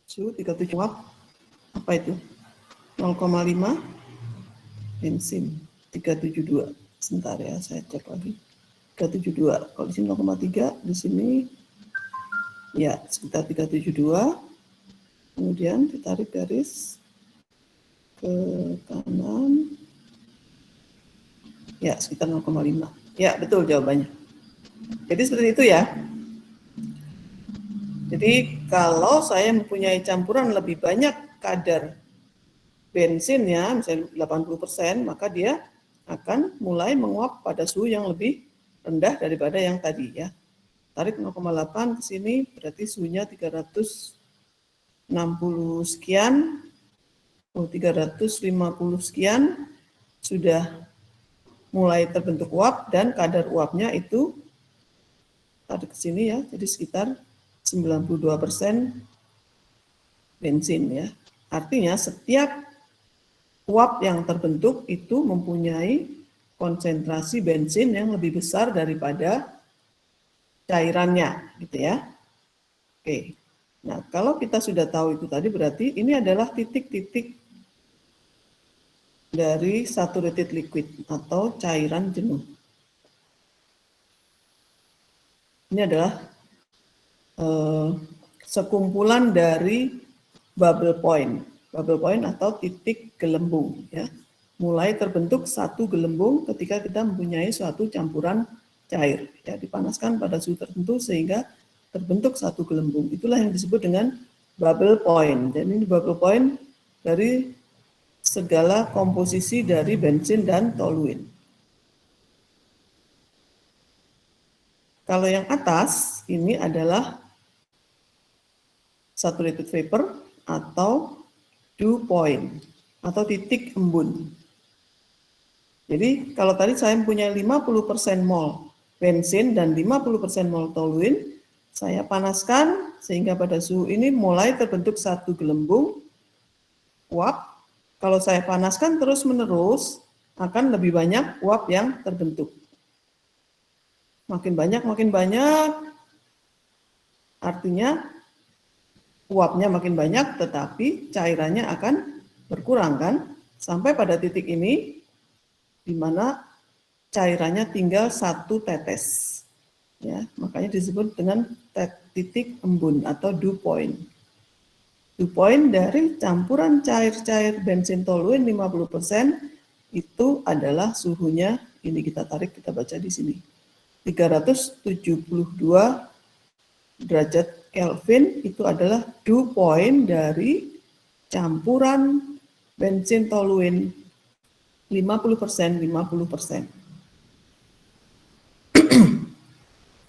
Suhu 37 watt. Apa itu? 0,5 bensin 372. Sebentar ya, saya cek lagi. 372. Kalau di sini 0,3, di sini ya sekitar 372. Kemudian ditarik garis ke kanan. Ya, sekitar 0,5. Ya, betul jawabannya. Jadi seperti itu ya. Jadi kalau saya mempunyai campuran lebih banyak kadar bensin ya, misalnya 80%, maka dia akan mulai menguap pada suhu yang lebih rendah daripada yang tadi ya. Tarik 0,8 ke sini berarti suhunya 360 sekian, 350 sekian sudah mulai terbentuk uap dan kadar uapnya itu tarik ke sini ya, jadi sekitar 92% bensin ya. Artinya setiap uap yang terbentuk itu mempunyai konsentrasi bensin yang lebih besar daripada cairannya, gitu ya. Oke. Nah, kalau kita sudah tahu itu tadi berarti ini adalah titik-titik dari saturated liquid atau cairan jenuh. Ini adalah sekumpulan dari bubble point. Bubble point atau titik gelembung ya. Mulai terbentuk satu gelembung ketika kita mempunyai suatu campuran cair ya, dipanaskan pada suhu tertentu sehingga terbentuk satu gelembung. Itulah yang disebut dengan bubble point. Jadi ini bubble point dari segala komposisi dari bensin dan toluene. Kalau yang atas ini adalah saturated vapor atau dew point atau titik embun. Jadi kalau tadi saya mempunyai 50% mol bensin dan 50% mol toluene, saya panaskan sehingga pada suhu ini mulai terbentuk satu gelembung uap. Kalau saya panaskan terus-menerus akan lebih banyak uap yang terbentuk. Makin banyak, artinya uapnya makin banyak, tetapi cairannya akan berkurang kan, sampai pada titik ini, di mana cairannya tinggal satu tetes. Ya, makanya disebut dengan titik embun atau dew point. Dew point dari campuran cair-cair bensin toluene 50% itu adalah suhunya, ini kita tarik, kita baca di sini. 372 derajat Kelvin itu adalah dew point dari campuran bensin toluene 50%.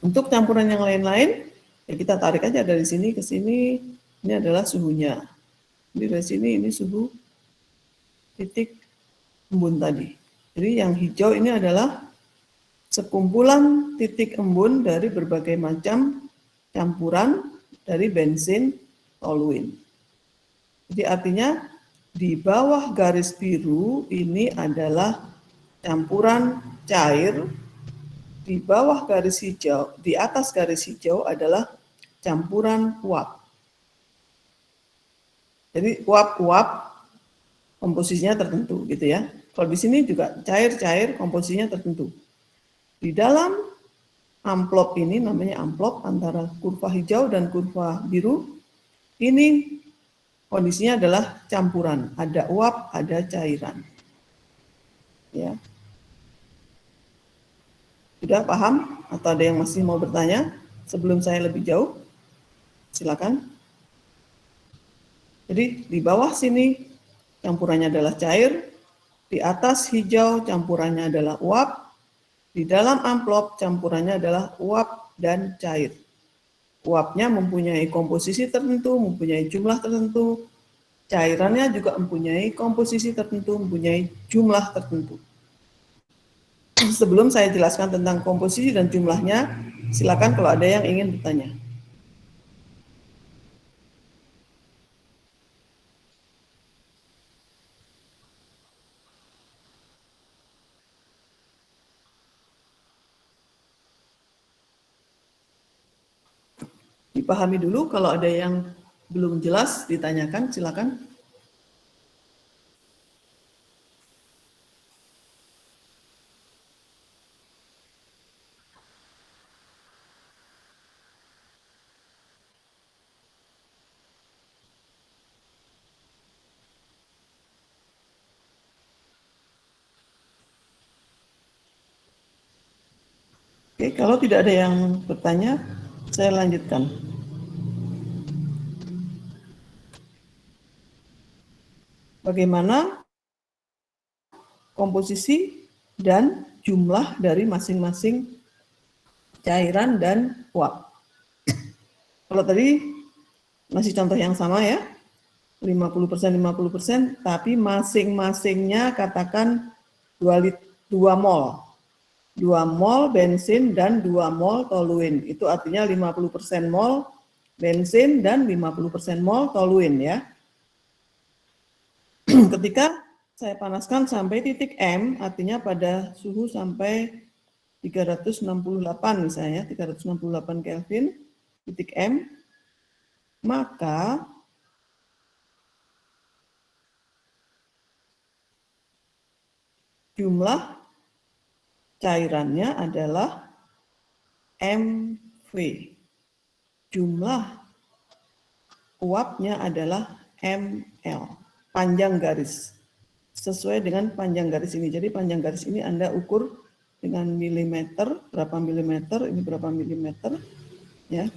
Untuk campuran yang lain-lain, ya kita tarik aja dari sini ke sini, ini adalah suhunya. Jadi dari sini ini suhu titik embun tadi. Jadi yang hijau ini adalah sekumpulan titik embun dari berbagai macam campuran dari bensin toluene. Jadi artinya di bawah garis biru ini adalah campuran cair, di bawah garis hijau, di atas garis hijau adalah campuran uap. Jadi uap-uap komposisinya tertentu gitu ya. Kalau di sini juga cair-cair komposisinya tertentu. Di dalam amplop ini, namanya amplop antara kurva hijau dan kurva biru, ini kondisinya adalah campuran, ada uap, ada cairan. Ya. Sudah paham? Atau ada yang masih mau bertanya sebelum saya lebih jauh? Silakan. Jadi di bawah sini campurannya adalah cair, di atas hijau campurannya adalah uap, di dalam amplop campurannya adalah uap dan cair. Uapnya mempunyai komposisi tertentu, mempunyai jumlah tertentu. Cairannya juga mempunyai komposisi tertentu, mempunyai jumlah tertentu. Sebelum saya jelaskan tentang komposisi dan jumlahnya, silakan kalau ada yang ingin bertanya. Dipahami dulu kalau ada yang belum jelas ditanyakan, silakan. Oke, kalau tidak ada yang bertanya, saya lanjutkan. Bagaimana komposisi dan jumlah dari masing-masing cairan dan uap. Kalau tadi masih contoh yang sama ya, 50%, tapi masing-masingnya katakan 2 mol. 2 mol bensin dan 2 mol toluene. Itu artinya 50% mol bensin dan 50% mol toluene ya. Ketika saya panaskan sampai titik M, artinya pada suhu sampai 368 misalnya, 368 Kelvin, titik M, maka jumlah cairannya adalah MV. Jumlah uapnya adalah ML, panjang garis. Sesuai dengan panjang garis ini. Jadi panjang garis ini Anda ukur dengan milimeter, berapa milimeter, ini berapa milimeter, ya.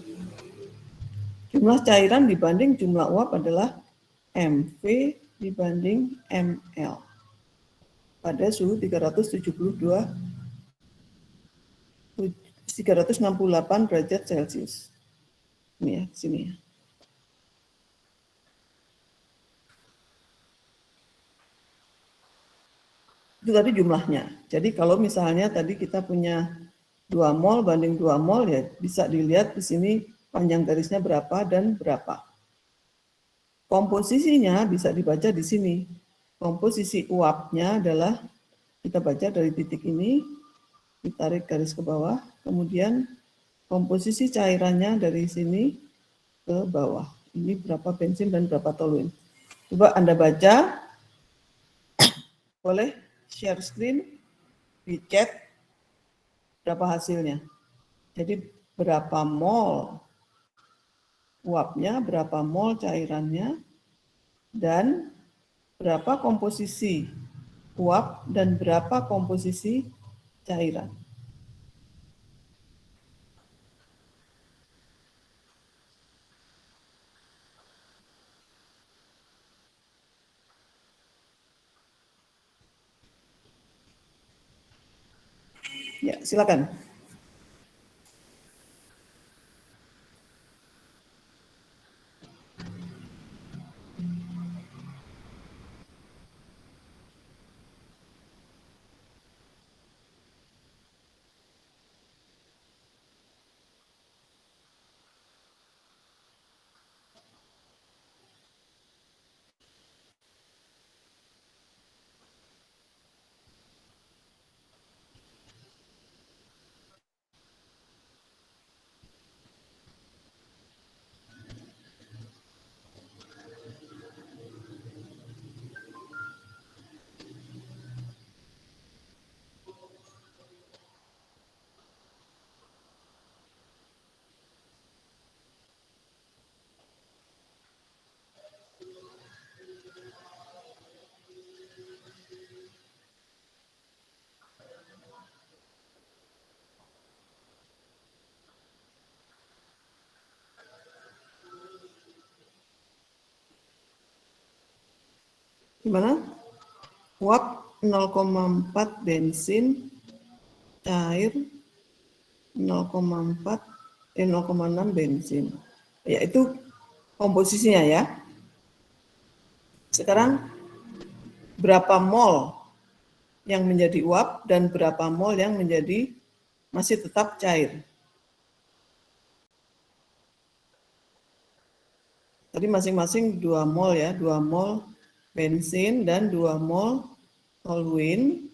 Jumlah cairan dibanding jumlah uap adalah MV dibanding ML pada suhu 368 derajat Celcius. Ini ya, sini ya. Itu tadi jumlahnya. Jadi kalau misalnya tadi kita punya 2 mol banding 2 mol ya bisa dilihat di sini panjang garisnya berapa dan berapa. Komposisinya bisa dibaca di sini. Komposisi uapnya adalah kita baca dari titik ini, ditarik garis ke bawah, kemudian komposisi cairannya dari sini ke bawah. Ini berapa bensin dan berapa toluene. Coba Anda baca, boleh share screen, di chat berapa hasilnya. Jadi berapa mol uapnya, berapa mol cairannya, dan berapa komposisi uap dan berapa komposisi cairan. Ya, silakan. Gimana? Uap 0,4 bensin, cair 0,6 bensin. Ya, itu komposisinya ya. Sekarang berapa mol yang menjadi uap dan berapa mol yang menjadi masih tetap cair. Tadi masing-masing 2 mol ya, 2 mol bensin dan 2 mol toluene.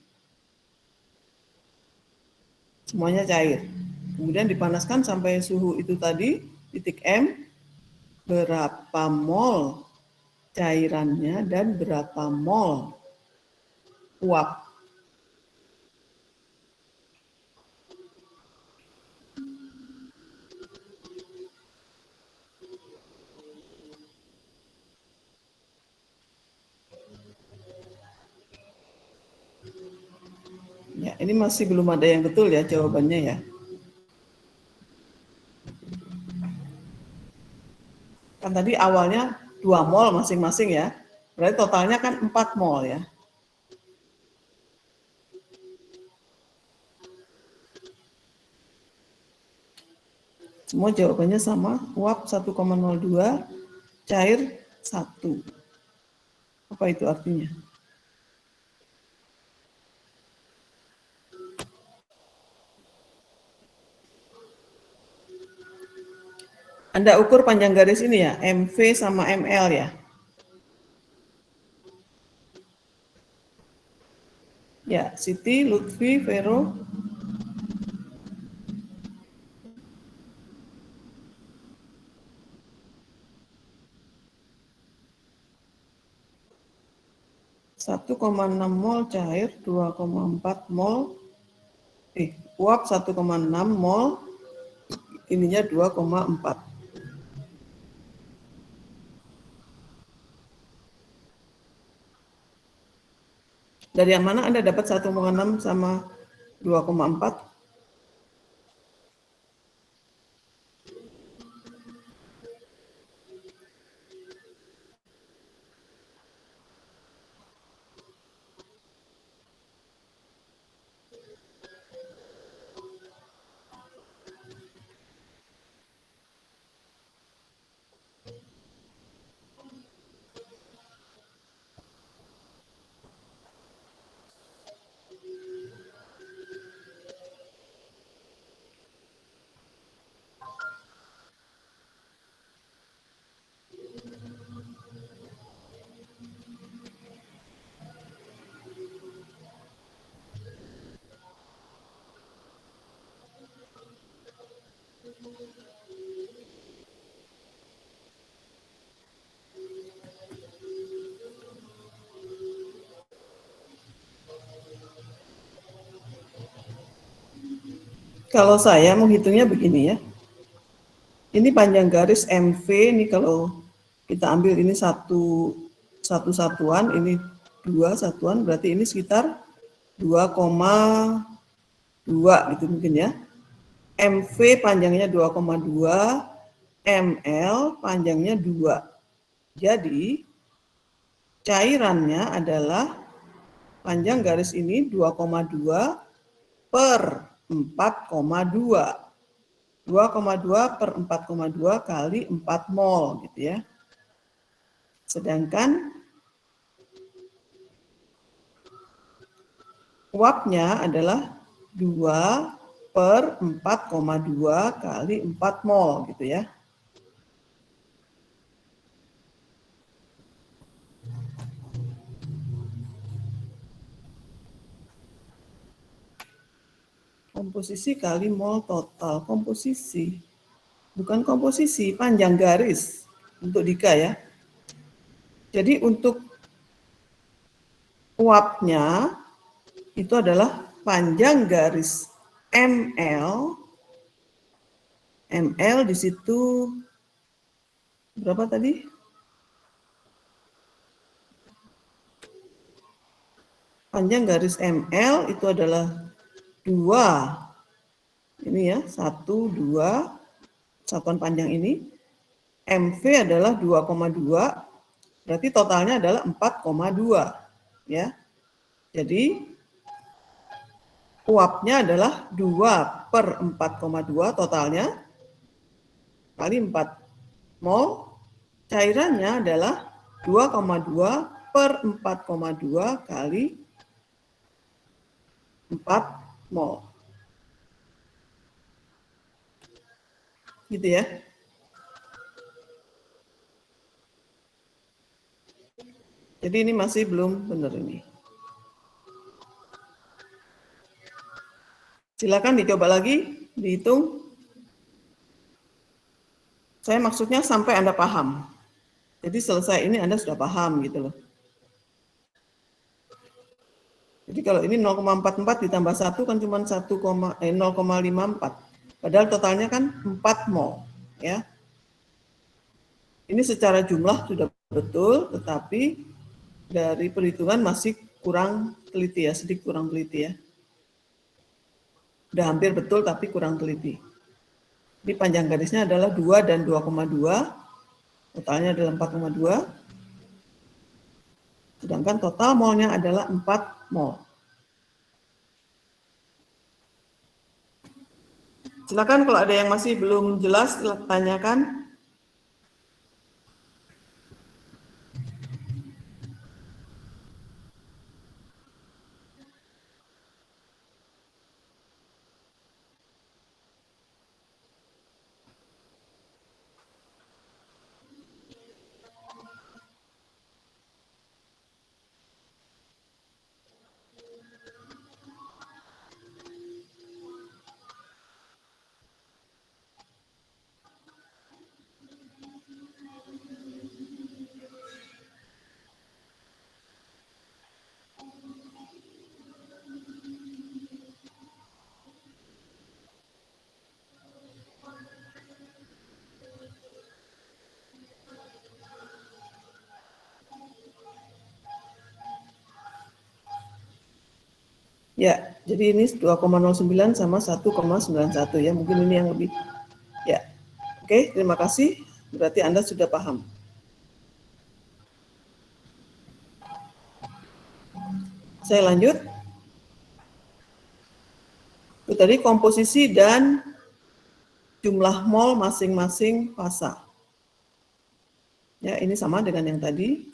Semuanya cair. Kemudian dipanaskan sampai suhu itu tadi, titik M, berapa mol cairannya dan berapa mol uap. Ya, ini masih belum ada yang betul ya jawabannya ya. Kan tadi awalnya 2 mol masing-masing ya. Berarti totalnya kan 4 mol ya. Semua jawabannya sama, uap 1,02, cair 1. Apa itu artinya? Anda ukur panjang garis ini ya, MV sama ML ya. Ya, Siti, Lutfi, Vero. Satu koma 6 mol cair, 2,4 mol, uap 1,6 mol, ininya 2,4. Dari yang mana Anda dapat 1,6 sama 2,4? Kalau saya menghitungnya begini ya. Ini panjang garis MV, ini kalau kita ambil ini satu satuan, ini 2 satuan, berarti ini sekitar 2,2 gitu mungkin ya. MV panjangnya 2,2, ML panjangnya 2. Jadi cairannya adalah panjang garis ini 2,2 per 4,2. 2,2 per 4,2 kali 4 mol gitu ya. Sedangkan uapnya adalah 2 per 4,2 kali 4 mol gitu ya. Komposisi kali mol total. Komposisi. Bukan komposisi, panjang garis untuk Dika ya. Jadi untuk uapnya itu adalah panjang garis ML. ML di situ berapa tadi? Panjang garis ML itu adalah 2. Ini ya, 1, 2, satuan panjang ini. MV adalah 2,2, berarti totalnya adalah 4,2. Ya. Jadi uapnya adalah 2 per 4,2 totalnya kali 4 mol. Cairannya adalah 2,2 per 4,2 kali 4 mol. Gitu ya. Jadi ini masih belum benar ini. Silakan dicoba lagi, dihitung. Saya maksudnya sampai Anda paham. Jadi selesai ini Anda sudah paham gitu loh. Jadi kalau ini 0,44 ditambah 1 kan cuma 0,54. Padahal totalnya kan 4 mol. Ya. Ini secara jumlah sudah betul, tetapi dari perhitungan masih kurang teliti ya, sedikit kurang teliti ya. Udah hampir betul tapi kurang teliti. Ini panjang garisnya adalah 2 dan 2,2. Totalnya adalah 4,2. Sedangkan total molnya adalah 4 mol. Silakan kalau ada yang masih belum jelas, tanyakan. Ya, jadi ini 2,09 sama 1,91 ya, mungkin ini yang lebih. Ya, oke, terima kasih. Berarti Anda sudah paham. Saya lanjut. Itu tadi komposisi dan jumlah mol masing-masing fasa. Ya, ini sama dengan yang tadi.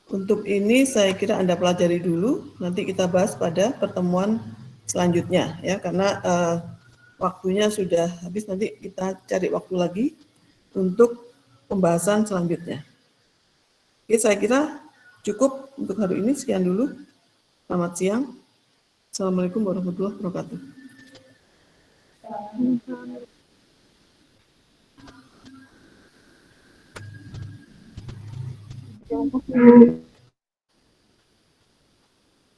Untuk ini saya kira Anda pelajari dulu, nanti kita bahas pada pertemuan selanjutnya ya, karena waktunya sudah habis, nanti kita cari waktu lagi untuk pembahasan selanjutnya. Oke, saya kira cukup untuk hari ini, sekian dulu. Selamat siang. Assalamualaikum warahmatullahi wabarakatuh. Terima kasih.